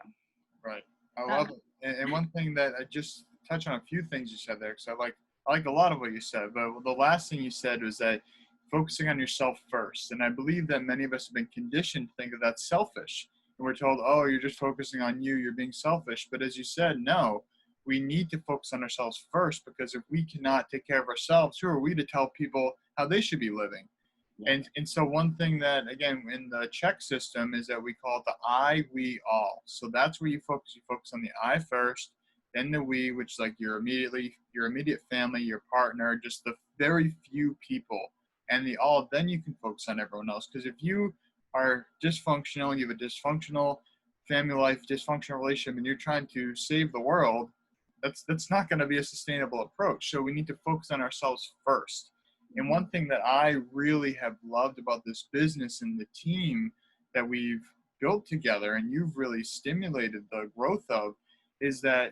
Right. I love it. And one thing that I just touch on a few things you said there, because I like a lot of what you said, but the last thing you said was that focusing on yourself first. And I believe that many of us have been conditioned to think that that's selfish. And we're told, oh, you're just focusing on you, you're being selfish. But as you said, no, we need to focus on ourselves first, because if we cannot take care of ourselves, who are we to tell people how they should be living? Yeah. And so one thing that, again, in the check system is that we call it the I, we, all. So that's where you focus. You focus on the I first, then the we, which is like your immediate family, your partner, just the very few people, and the all, then you can focus on everyone else. Because if you are dysfunctional, you have a dysfunctional family life, dysfunctional relationship, and you're trying to save the world, that's not going to be a sustainable approach. So we need to focus on ourselves first. And one thing that I really have loved about this business and the team that we've built together, and you've really stimulated the growth of, is that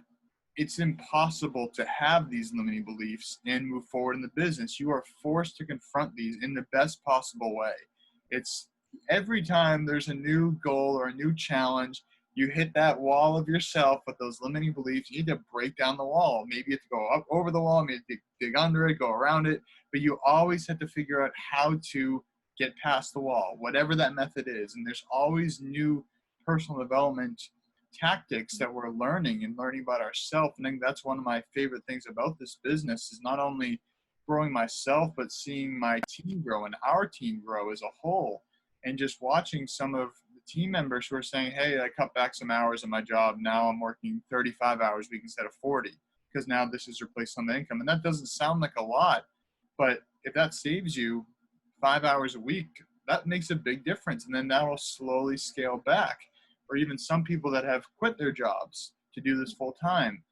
it's impossible to have these limiting beliefs and move forward in the business. You are forced to confront these in the best possible way. It's every time there's a new goal or a new challenge, you hit that wall of yourself with those limiting beliefs. You need to break down the wall. Maybe you have to go up over the wall, maybe dig under it, go around it, but you always have to figure out how to get past the wall, whatever that method is. And there's always new personal development tactics that we're learning about ourselves. And I think that's one of my favorite things about this business, is not only growing myself, but seeing my team grow and our team grow as a whole. And just watching some of the team members who are saying, hey, I cut back some hours on my job. Now I'm working 35 hours a week instead of 40, because now this has replaced some income. And that doesn't sound like a lot, but if that saves you 5 hours a week, that makes a big difference. And then that will slowly scale back. Or even some people that have quit their jobs to do this full time.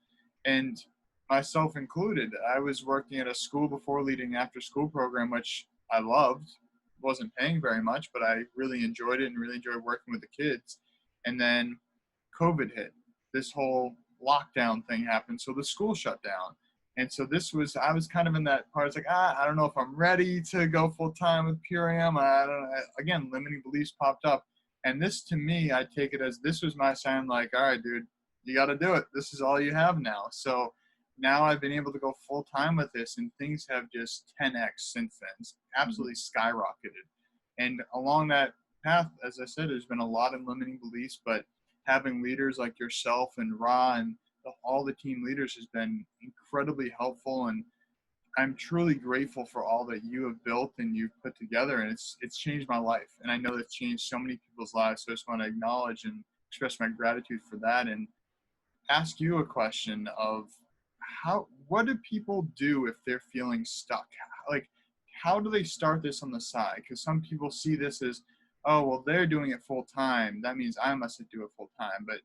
And myself included, I was working at a school before, leading after school program, which I loved. Wasn't paying very much, but I really enjoyed it and really enjoyed working with the kids. And then COVID hit. This whole lockdown thing happened. So the school shut down. And so I was kind of in that part. It's like, I don't know if I'm ready to go full time with Purium. Again, limiting beliefs popped up. And this, to me, I take it as this was my sign, like, all right, dude, you got to do it. This is all you have now. So now I've been able to go full time with this, and things have just 10x since then. It's absolutely skyrocketed. And along that path, as I said, there's been a lot of limiting beliefs, but having leaders like yourself and Ra and all the team leaders has been incredibly helpful. And I'm truly grateful for all that you have built and you've put together, and it's changed my life. And I know it's changed so many people's lives. So I just want to acknowledge and express my gratitude for that, and ask you a question of what do people do if they're feeling stuck? Like, how do they start this on the side? Because some people see this as, oh, well, they're doing it full time. That means I must do it full time. But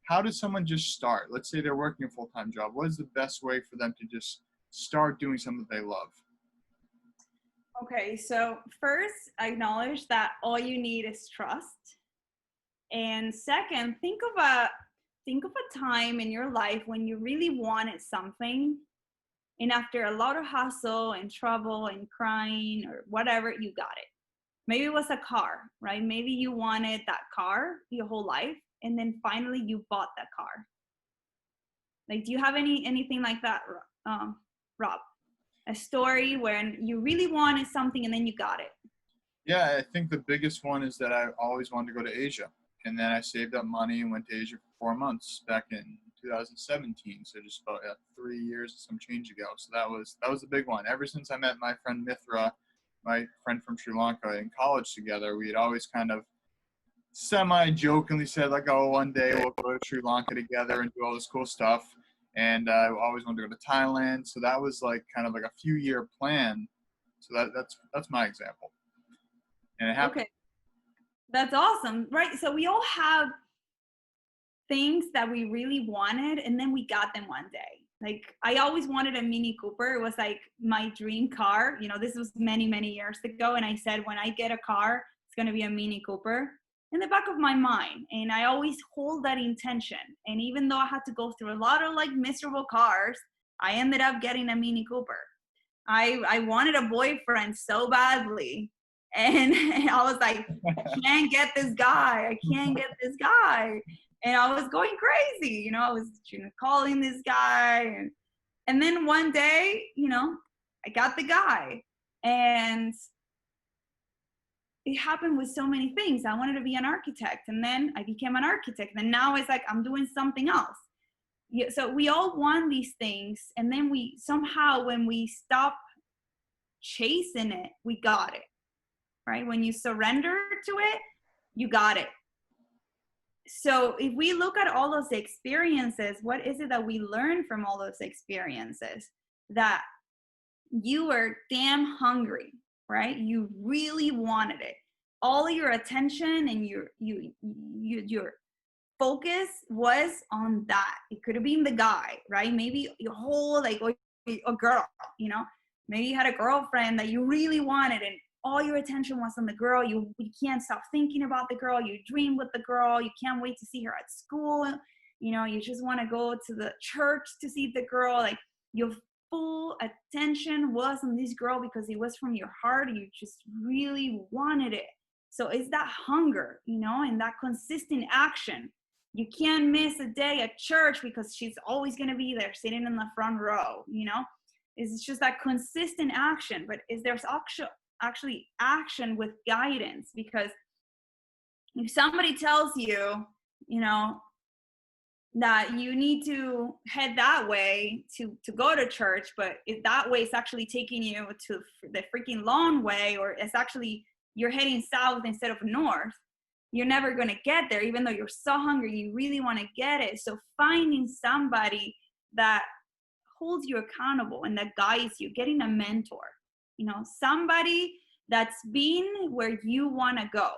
how does someone just start? Let's say they're working a full-time job. What is the best way for them to just start doing something that they love? Okay, so first, acknowledge that all you need is trust. And second, think of a time in your life when you really wanted something, and after a lot of hustle and trouble and crying or whatever, you got it. Maybe it was a car, right? Maybe you wanted that car your whole life, and then finally you bought that car. Like, do you have anything like that, Rob? A story when you really wanted something and then you got it? Yeah, I think the biggest one is that I always wanted to go to Asia. And then I saved up money and went to Asia for 4 months back in 2017. So just about 3 years and some change ago. So that was the big one. Ever since I met my friend Mithra, my friend from Sri Lanka, in college together, we had always kind of semi-jokingly said, like, oh, one day we'll go to Sri Lanka together and do all this cool stuff. And I always wanted to go to Thailand. So that was like kind of like a few-year plan. So that's my example. And it happened. Okay. That's awesome, right? So we all have things that we really wanted, and then we got them one day. Like, I always wanted a Mini Cooper. It was like my dream car. You know, this was many, many years ago. And I said, when I get a car, it's going to be a Mini Cooper in the back of my mind. And I always hold that intention. And even though I had to go through a lot of like miserable cars, I ended up getting a Mini Cooper. I wanted a boyfriend so badly. And I was like, I can't get this guy. I can't get this guy. And I was going crazy. You know, I was calling this guy. And then one day, you know, I got the guy. And it happened with so many things. I wanted to be an architect. And then I became an architect. And now it's like I'm doing something else. So we all want these things. And then we somehow, when we stop chasing it, we got it. Right? When you surrender to it, you got it. So if we look at all those experiences, what is it that we learn from all those experiences? That you were damn hungry, right? You really wanted it. All your attention and your focus was on that. It could have been the guy, right? Maybe your whole, like, or a girl, you know, maybe you had a girlfriend that you really wanted and all your attention was on the girl. You can't stop thinking about the girl. You dream with the girl. You can't wait to see her at school. You know, you just want to go to the church to see the girl. Like, your full attention was on this girl because it was from your heart. You just really wanted it. So it's that hunger, you know, and that consistent action. You can't miss a day at church because she's always going to be there sitting in the front row, you know. It's just that consistent action. But there's actually action with guidance, because if somebody tells you, you know, that you need to head that way to go to church, but if that way is actually taking you to the freaking long way, or it's actually you're heading south instead of north, you're never going to get there, even though you're so hungry, you really want to get it. So finding somebody that holds you accountable and that guides you, getting a mentor, you know, somebody that's been where you want to go.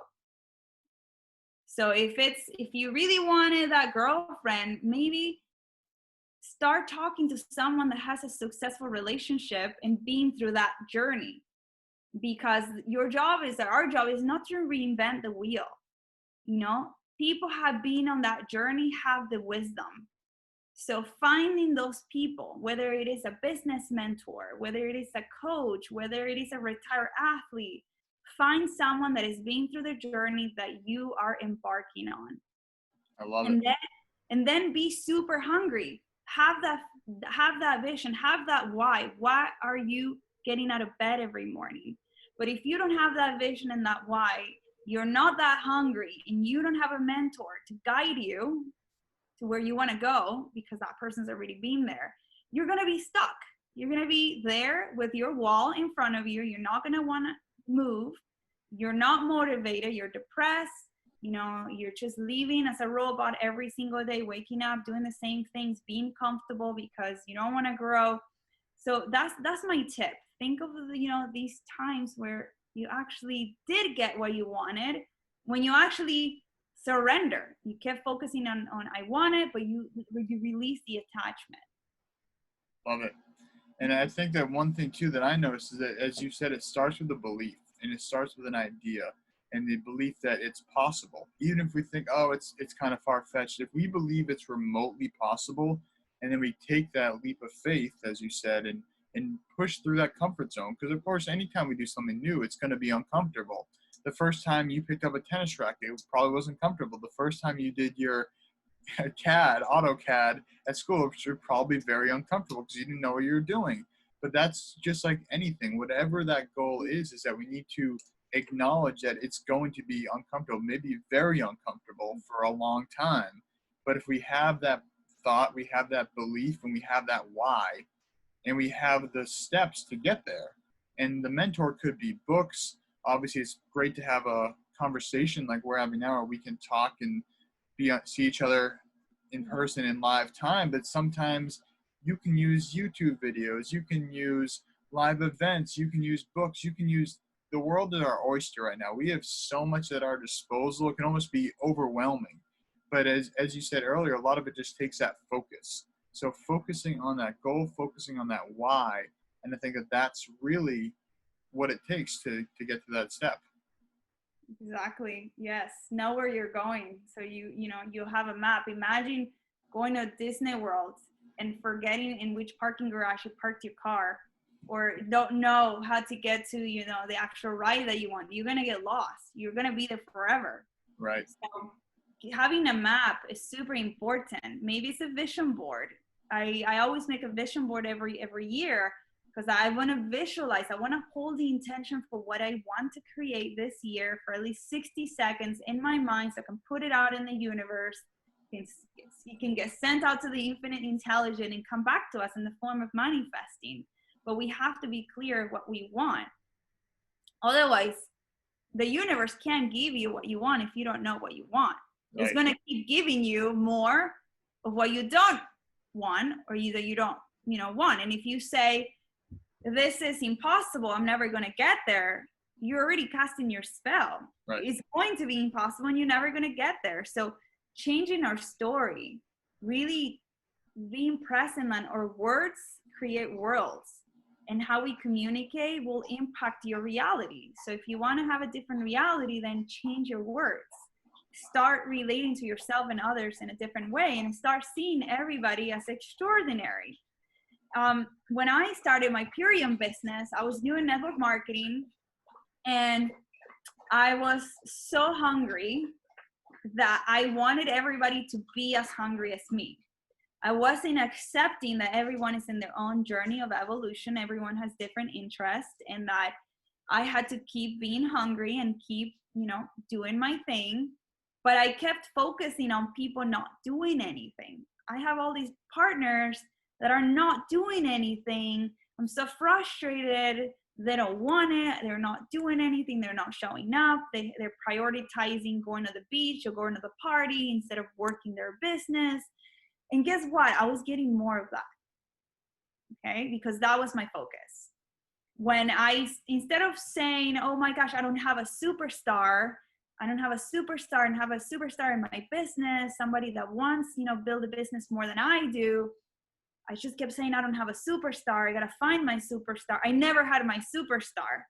So if you really wanted that girlfriend, maybe start talking to someone that has a successful relationship and been through that journey, because our job is not to reinvent the wheel. You know, people have been on that journey, have the wisdom. So finding those people, whether it is a business mentor, whether it is a coach, whether it is a retired athlete, find someone that is being through the journey that you are embarking on. I love it. And then be super hungry. Have that vision, have that why. Why are you getting out of bed every morning? But if you don't have that vision and that why, you're not that hungry, and you don't have a mentor to guide you to where you want to go, because that person's already been there, you're going to be stuck. You're going to be there with your wall in front of you. You're not going to want to move. You're not motivated. You're depressed. You know, you're just living as a robot every single day, waking up, doing the same things, being comfortable because you don't want to grow. So that's my tip. Think of, you know, these times where you actually did get what you wanted, when you actually surrender. You kept focusing on I want it, but you release the attachment. Love it. And I think that one thing too that I noticed is that, as you said, it starts with a belief, and it starts with an idea and the belief that it's possible. Even if we think, oh, it's kind of far-fetched, if we believe it's remotely possible, and then we take that leap of faith, as you said, and push through that comfort zone. Because of course, anytime we do something new, it's going to be uncomfortable. The first time you picked up a tennis racket, it probably wasn't comfortable. The first time you did your AutoCAD at school, you're probably very uncomfortable because you didn't know what you were doing. But that's just like anything. Whatever that goal is that we need to acknowledge that it's going to be uncomfortable, maybe very uncomfortable for a long time. But if we have that thought, we have that belief, and we have that why, and we have the steps to get there. And the mentor could be books. Obviously, it's great to have a conversation like we're having now, where we can talk and see each other in person in live time. But sometimes you can use YouTube videos, you can use live events, you can use books, you can use, the world is our oyster right now. We have so much at our disposal. It can almost be overwhelming. But as you said earlier, a lot of it just takes that focus. So focusing on that goal, focusing on that why, and I think that that's really what it takes to get to that step. Exactly. Yes. Know where you're going. So you know, you'll have a map. Imagine going to Disney World and forgetting in which parking garage you parked your car, or don't know how to get to, you know, the actual ride that you want. You're going to get lost. You're going to be there forever. Right. So having a map is super important. Maybe it's a vision board. I always make a vision board every year, because I want to visualize. I want to hold the intention for what I want to create this year for at least 60 seconds in my mind, so I can put it out in the universe. It can get sent out to the infinite intelligence and come back to us in the form of manifesting. But we have to be clear what we want. Otherwise, the universe can't give you what you want if you don't know what you want. It's going to keep giving you more of what you don't want, or either you don't, want. And if you say, this is impossible, I'm never going to get there, you're already casting your spell. Right. It's going to be impossible and you're never going to get there. So changing our story, really being present on our words create worlds, and how we communicate will impact your reality. So if you want to have a different reality, then change your words. Start relating to yourself and others in a different way, and start seeing everybody as extraordinary. When I started my Purium business, I was doing network marketing, and I was so hungry that I wanted everybody to be as hungry as me. I wasn't accepting that everyone is in their own journey of evolution. Everyone has different interests, and that I had to keep being hungry and keep, doing my thing. But I kept focusing on people not doing anything. I have all these partners that are not doing anything. I'm so frustrated. They don't want it. They're not doing anything. They're not showing up. They're prioritizing going to the beach or going to the party instead of working their business. And guess what? I was getting more of that. Okay? Because that was my focus. When instead of saying, oh my gosh, I don't have a superstar and have a superstar in my business, somebody that wants, build a business more than I do, I just kept saying, I don't have a superstar. I got to find my superstar. I never had my superstar.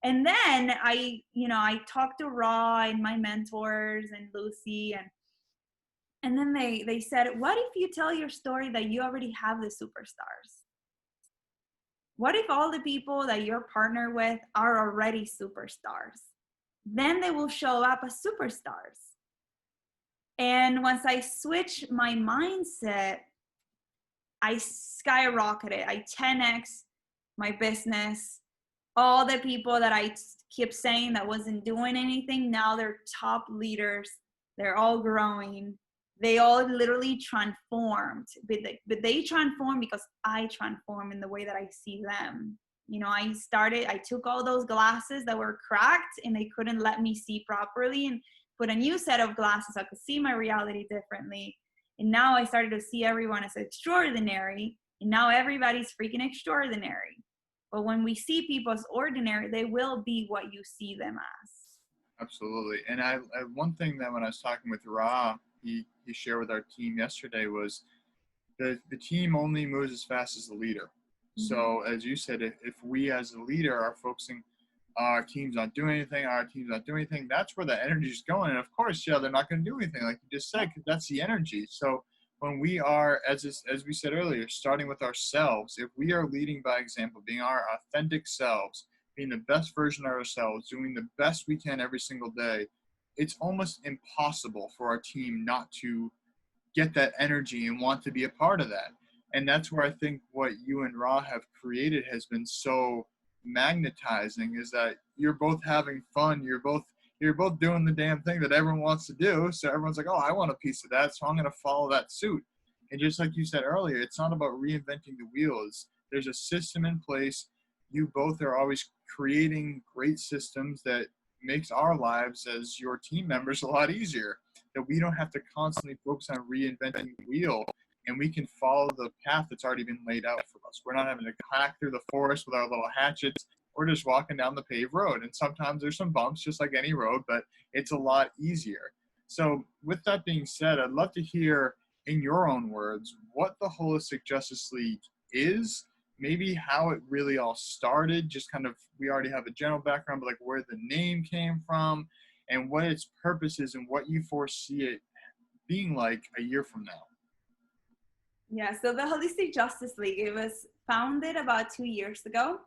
And then I talked to Ra and my mentors and Lucy, and then they said, what if you tell your story that you already have the superstars? What if all the people that you're partnered with are already superstars? Then they will show up as superstars. And once I switched my mindset, I skyrocketed. I 10x my business. All the people that I kept saying that wasn't doing anything, now they're top leaders. They're all growing. They all literally transformed. But they transformed because I transformed in the way that I see them. I took all those glasses that were cracked and they couldn't let me see properly, and put a new set of glasses so I could see my reality differently. And now I started to see everyone as extraordinary, and now everybody's freaking extraordinary. But when we see people as ordinary, they will be what you see them as. Absolutely. And I one thing that when I was talking with Ra, he shared with our team yesterday was the team only moves as fast as the leader. Mm-hmm. So as you said, if we as a leader are focusing, our team's not doing anything, that's where the energy is going. And of course, they're not going to do anything, like you just said, because that's the energy. So when we are, as we said earlier, starting with ourselves, if we are leading by example, being our authentic selves, being the best version of ourselves, doing the best we can every single day, it's almost impossible for our team not to get that energy and want to be a part of that. And that's where I think what you and Ra have created has been so magnetizing, is that you're both having fun. You're both doing the damn thing that everyone wants to do. So everyone's like, oh, I want a piece of that, so I'm going to follow that suit. And just like you said earlier, it's not about reinventing the wheels. There's a system in place. You both are always creating great systems that makes our lives as your team members a lot easier, that we don't have to constantly focus on reinventing the wheel, and we can follow the path that's already been laid out for us. We're not having to hack through the forest with our little hatchets. We're just walking down the paved road. And sometimes there's some bumps, just like any road, but it's a lot easier. So with that being said, I'd love to hear in your own words what the Holistic Justice League is, maybe how it really all started, just kind of, we already have a general background, but like where the name came from and what its purpose is and what you foresee it being like a year from now. Yeah, so the Holistic Justice League, it was founded about 2 years ago.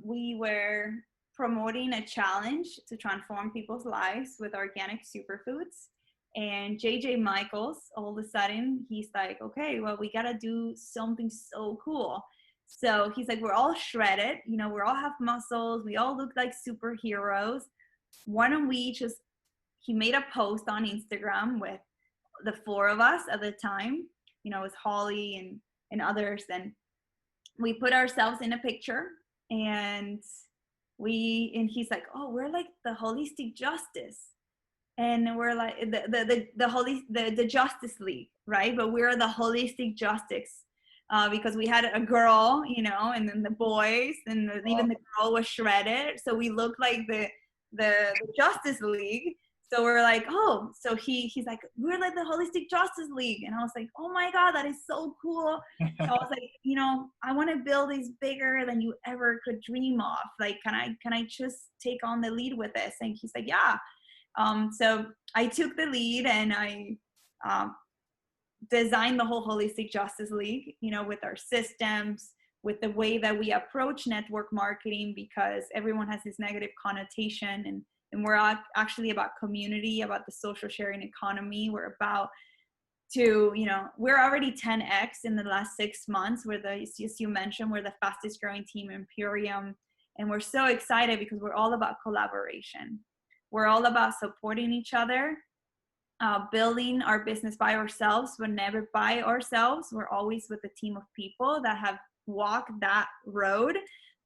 We were promoting a challenge to transform people's lives with organic superfoods. And JJ Michaels, all of a sudden, he's like, okay, well, we got to do something so cool. So he's like, we're all shredded, we all have muscles. We all look like superheroes. Why don't we he made a post on Instagram with the four of us at the time. It was Holly and others. And we put ourselves in a picture, and he's like, oh, we're like the Holistic Justice. and we're like the Justice League, right? But we're the holistic justice, because we had a girl, and then the boys, and even the girl was shredded, so we looked like the Justice League. So we're like, oh, so he's like, we're like the holistic Justice League, and I was like, oh my God, that is so cool. So I was like, I want to build this bigger than you ever could dream of. Like, can I just take on the lead with this? And he's like, yeah. So I took the lead, and I designed the whole Holistic Justice League, with our systems, with the way that we approach network marketing, because everyone has this negative connotation, and we're actually about community, about the social sharing economy. We're about to, we're already 10x in the last 6 months. As you mentioned, we're the fastest growing team in Imperium. And we're so excited because we're all about collaboration. We're all about supporting each other, building our business by ourselves, but never by ourselves. We're always with a team of people that have walked that road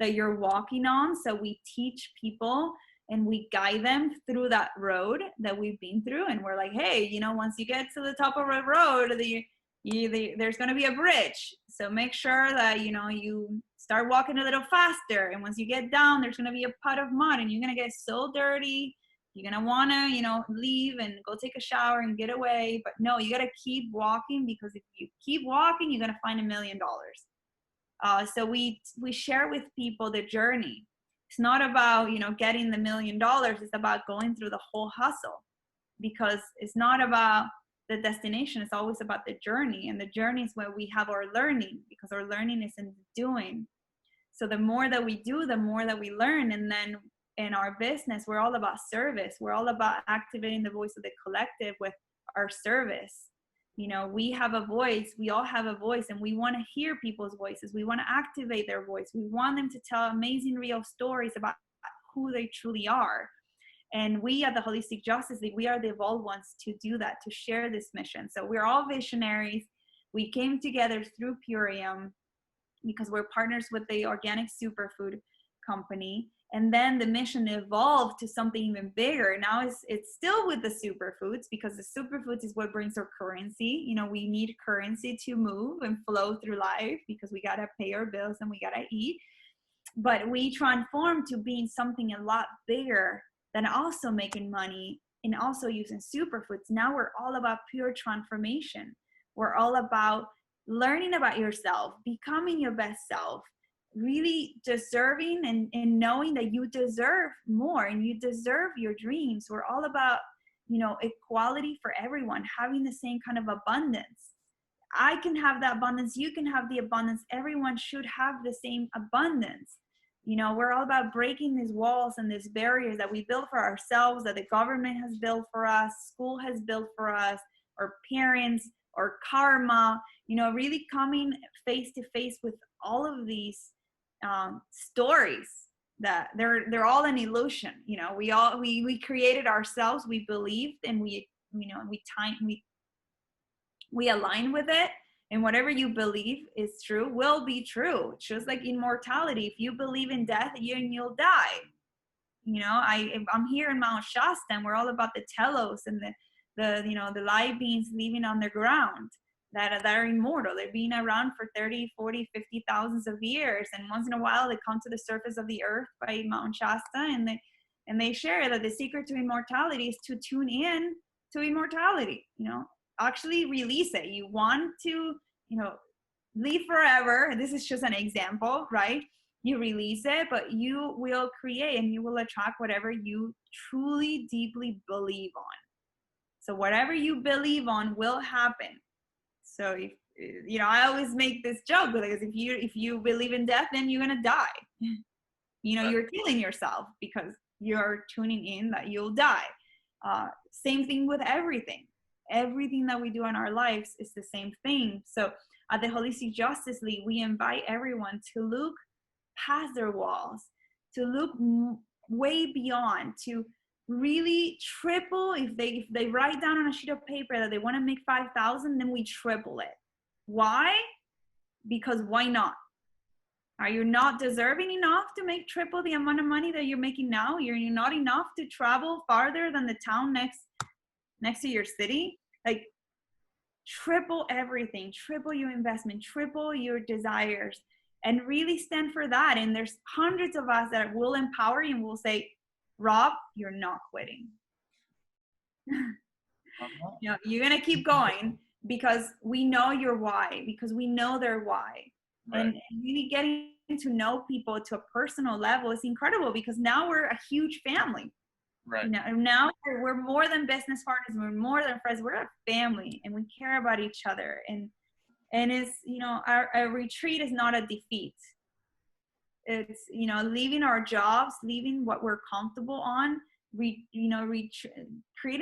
that you're walking on. So we teach people and we guide them through that road that we've been through. And we're like, hey, once you get to the top of a road, there's going to be a bridge. So make sure that, you start walking a little faster. And once you get down, there's going to be a pot of mud, and you're going to get so dirty. You're going to want to, leave and go take a shower and get away. But no, you got to keep walking, because if you keep walking, you're going to find $1 million. So we share with people the journey. It's not about, getting the $1 million. It's about going through the whole hustle, because it's not about the destination. It's always about the journey. And the journey is where we have our learning, because our learning is in doing. So the more that we do, the more that we learn. And then in our business, we're all about service. We're all about activating the voice of the collective with our service. We have a voice, we all have a voice, and we want to hear people's voices. We want to activate their voice. We want them to tell amazing real stories about who they truly are. And we at the Holistic Justice League, we are the evolved ones to do that, to share this mission. So we're all visionaries. We came together through Purium because we're partners with the organic superfood company. And then the mission evolved to something even bigger. Now it's still with the superfoods, because the superfoods is what brings our currency. We need currency to move and flow through life, because we got to pay our bills and we got to eat. But we transformed to being something a lot bigger than also making money and also using superfoods. Now we're all about pure transformation. We're all about learning about yourself, becoming your best self, really deserving and knowing that you deserve more and you deserve your dreams. We're all about, equality for everyone, having the same kind of abundance. I can have the abundance, you can have the abundance, everyone should have the same abundance. We're all about breaking these walls and these barriers that we built for ourselves, that the government has built for us, school has built for us, our parents, or karma, really coming face to face with all of these stories that they're all an illusion. We created ourselves, we believed, and we align with it, and whatever you believe is true will be true. It's just like immortality. If you believe in death, you'll die. I'm here in Mount Shasta, and we're all about the telos and the live beings living on the ground that are immortal. They've been around for 30, 40, 50 thousands of years. And once in a while, they come to the surface of the earth by Mount Shasta, and they share that the secret to immortality is to tune in to immortality. Actually release it. You want to, live forever. This is just an example, right? You release it, but you will create and you will attract whatever you truly, deeply believe on. So whatever you believe on will happen. So if, I always make this joke, because if you believe in death, then you're gonna die. You're killing yourself because you're tuning in that you'll die. Same thing with everything. Everything that we do in our lives is the same thing. So at the Holistic Justice League, we invite everyone to look past their walls, to look way beyond, to really triple. If they write down on a sheet of paper that they want to make 5,000, then we triple it. Why? Because why not? Are you not deserving enough to make triple the amount of money that you're making now? You're not enough to travel farther than the town next to your city? Like, triple everything, triple your investment, triple your desires, and really stand for that. And there's hundreds of us that will empower you and will say, Rob, you're not quitting. You know, you're gonna keep going because we know your why, because we know their why. Right. And really getting to know people to a personal level is incredible, because now we're a huge family. Right. You know, now we're more than business partners, we're more than friends, we're a family, and we care about each other. And it's, you know, our retreat is not a defeat. It's, you know, leaving our jobs, leaving what we're comfortable on, creating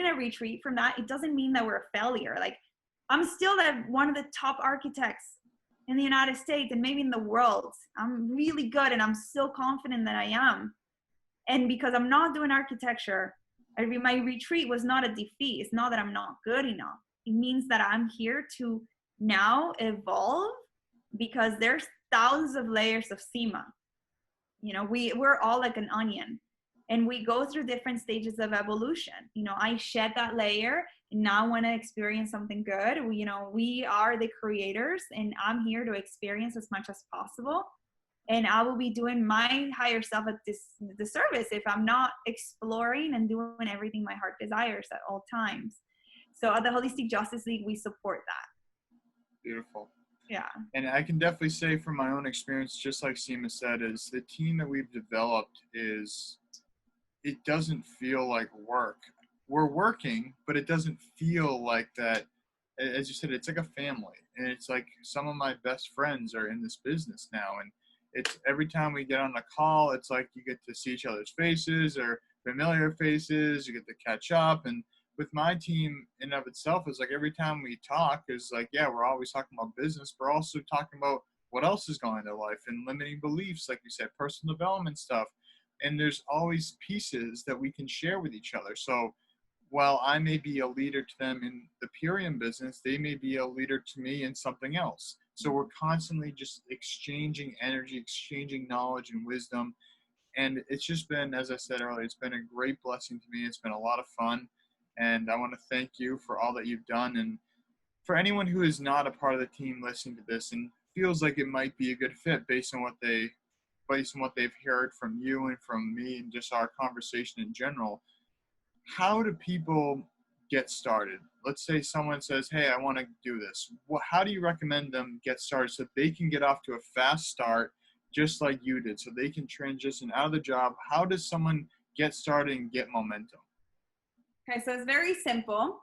a retreat from that. It doesn't mean that we're a failure. Like, I'm still one of the top architects in the United States and maybe in the world. I'm really good, and I'm so confident that I am. And because I'm not doing architecture, my retreat was not a defeat. It's not that I'm not good enough. It means that I'm here to now evolve, because there's thousands of layers of Seema. You know, we're all like an onion, and we go through different stages of evolution. You know, I shed that layer and now want to experience something good. We are the creators, and I'm here to experience as much as possible. And I will be doing my higher self a disservice if I'm not exploring and doing everything my heart desires at all times. So at the Holistic Justice League, we support that. Beautiful. Yeah. And I can definitely say from my own experience, just like Seema said, is the team that we've developed it doesn't feel like work. We're working, but it doesn't feel like that. As you said, it's like a family. And it's like some of my best friends are in this business now. And it's every time we get on a call, it's like you get to see each other's faces or familiar faces. You get to catch up. And with my team in and of itself, is like every time we talk is like, yeah, we're always talking about business. But we're also talking about what else is going on in their life and limiting beliefs, like you said, personal development stuff. And there's always pieces that we can share with each other. So while I may be a leader to them in the Purium business, they may be a leader to me in something else. So we're constantly just exchanging energy, exchanging knowledge and wisdom. And it's just been, as I said earlier, it's been a great blessing to me. It's been a lot of fun. And I want to thank you for all that you've done. And for anyone who is not a part of the team listening to this and feels like it might be a good fit based on what they've heard from you and from me and just our conversation in general, how do people get started? Let's say someone says, hey, I want to do this. Well, how do you recommend them get started so they can get off to a fast start just like you did, so they can transition out of the job? How does someone get started and get momentum? Okay, so it's very simple.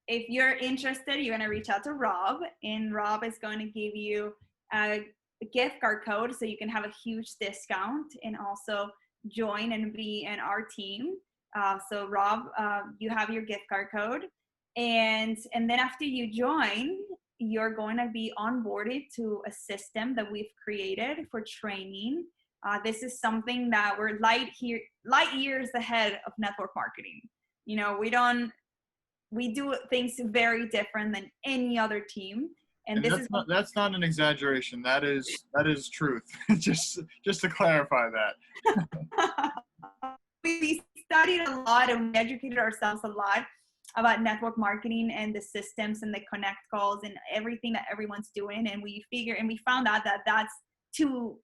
If you're interested, you're going to reach out to Rob, and Rob is going to give you a gift card code so you can have a huge discount and also join and be in our team. So Rob, you have your gift card code, and then after you join, you're going to be onboarded to a system that we've created for training. This is something that we're light years ahead of network marketing. You know, we do things very different than any other team. And that's not an exaggeration. That is truth. just to clarify that. We studied a lot and we educated ourselves a lot about network marketing and the systems and the connect calls and everything that everyone's doing. And we found out that that's too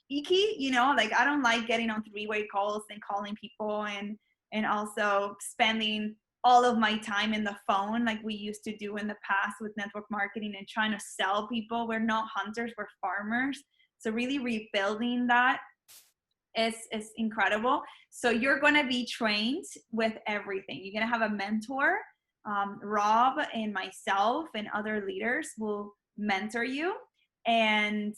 icky, you know, like I don't like getting on three-way calls and calling people and also spending all of my time in the phone like we used to do in the past with network marketing and trying to sell people. We're not hunters, we're farmers. So really rebuilding that is incredible. So you're going to be trained with everything. You're going to have a mentor. Rob and myself and other leaders will mentor you, and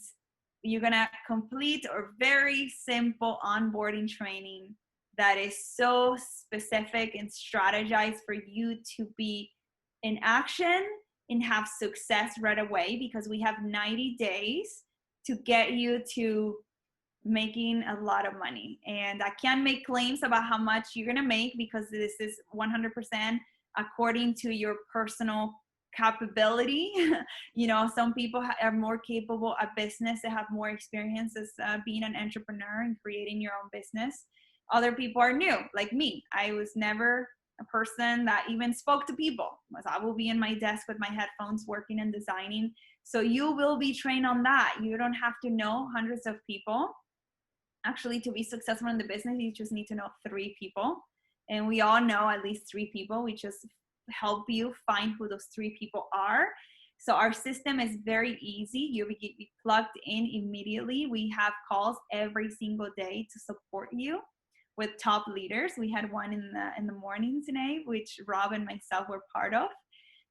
you're going to complete a very simple onboarding training that is so specific and strategized for you to be in action and have success right away, because we have 90 days to get you to making a lot of money. And I can't make claims about how much you're going to make, because this is 100% according to your personal capability. You know, some people are more capable at business. They have more experience as being an entrepreneur and creating your own business. Other people are new, like me. I was never a person that even spoke to people. I will be in my desk with my headphones working and designing. So you will be trained on that. You don't have to know hundreds of people. Actually, to be successful in the business, you just need to know 3 people. And we all know at least 3 people. We just help you find who those 3 people are. So our system is very easy. You get plugged in immediately. We have calls every single day to support you with top leaders. We had one in the morning today, which Rob and myself were part of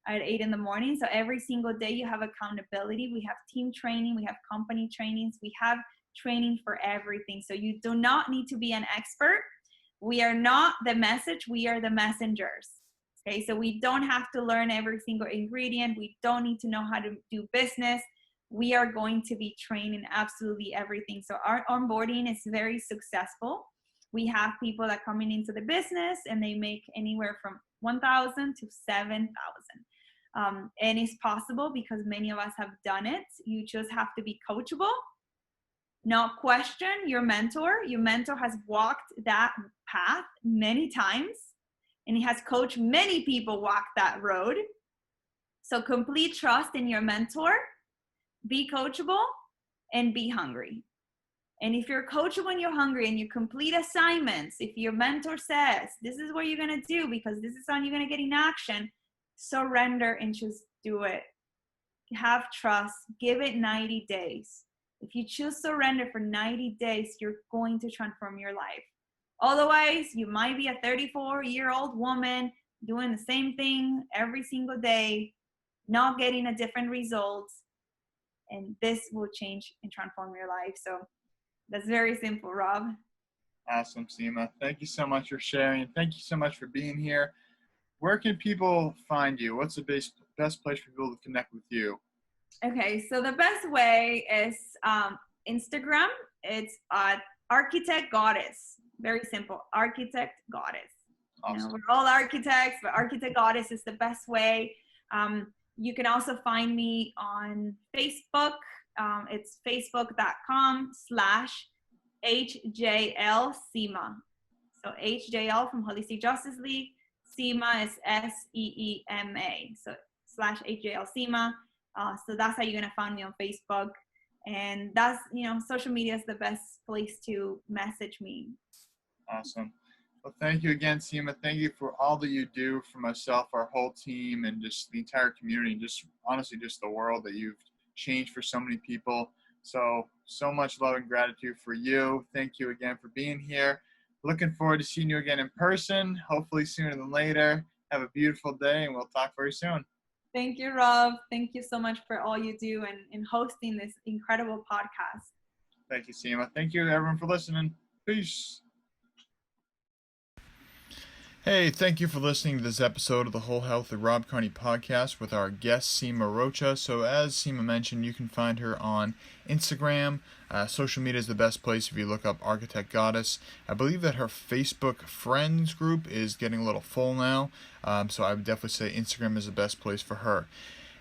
at 8 in the morning. So every single day you have accountability. We have team training. We have company trainings. We have training for everything. So you do not need to be an expert. We are not the message. We are the messengers. Okay, so we don't have to learn every single ingredient. We don't need to know how to do business. We are going to be trained in absolutely everything. So our onboarding is very successful. We have people that coming into the business and they make anywhere from 1,000 to 7,000. And it's possible because many of us have done it. You just have to be coachable. Not question your mentor. Your mentor has walked that path many times, and he has coached many people walk that road. So complete trust in your mentor, be coachable, and be hungry. And if you're coachable and you're hungry and you complete assignments, if your mentor says, this is what you're going to do because this is how you're going to get in action, surrender and just do it. Have trust. Give it 90 days. If you choose surrender for 90 days, you're going to transform your life. Otherwise, you might be a 34-year-old woman doing the same thing every single day, not getting a different result. And this will change and transform your life. So that's very simple, Rob. Awesome, Seema. Thank you so much for sharing. Thank you so much for being here. Where can people find you? What's the best place for people to connect with you? Okay, so the best way is Instagram. It's Architect Goddess. Very simple. Architect Goddess. Awesome. You know, we're all architects, but Architect Goddess is the best way. You can also find me on Facebook. It's facebook.com/HJL Seema. So HJL from Holistic Justice League. Seema is SEEMA. So /HJL Seema. So that's how you're going to find me on Facebook. And that's, social media is the best place to message me. Awesome. Well, thank you again, Seema. Thank you for all that you do for myself, our whole team, and just the entire community, and just honestly, just the world that you've changed for so many people. So much love and gratitude for you. Thank you again for being here. Looking forward to seeing you again in person, hopefully sooner than later. Have a beautiful day, and we'll talk very soon. Thank you, Rob. Thank you so much for all you do and in hosting this incredible podcast. Thank you, Seema. Thank you, everyone, for listening. Peace. Hey, thank you for listening to this episode of the Whole Health of Rob Carney Podcast with our guest, Seema Rocha. So as Seema mentioned, you can find her on Instagram. Social media is the best place if you look up Architect Goddess. I believe that her Facebook friends group is getting a little full now, so I would definitely say Instagram is the best place for her.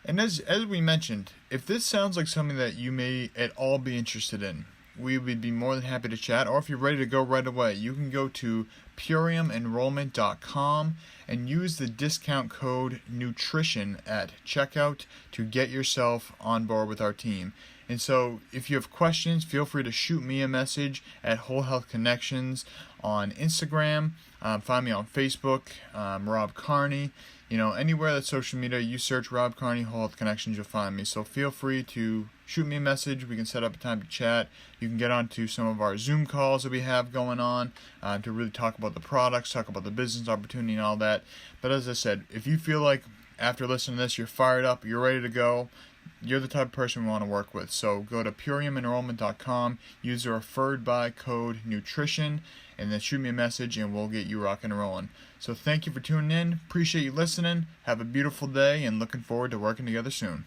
And as we mentioned, if this sounds like something that you may at all be interested in, we would be more than happy to chat. Or if you're ready to go right away, you can go to puriumenrollment.com and use the discount code nutrition at checkout to get yourself on board with our team. And so if you have questions, feel free to shoot me a message at Whole Health Connections on Instagram. Find me on Facebook, Rob Carney. Anywhere that's social media, you search Rob Carney, Whole Health Connections, you'll find me. So feel free to shoot me a message. We can set up a time to chat. You can get onto some of our Zoom calls that we have going on to really talk about the products, talk about the business opportunity and all that. But as I said, if you feel like after listening to this, you're fired up, you're ready to go, you're the type of person we want to work with. So go to puriumenrollment.com, use the referred by code nutrition, and then shoot me a message and we'll get you rocking and rolling. So thank you for tuning in. Appreciate you listening. Have a beautiful day and looking forward to working together soon.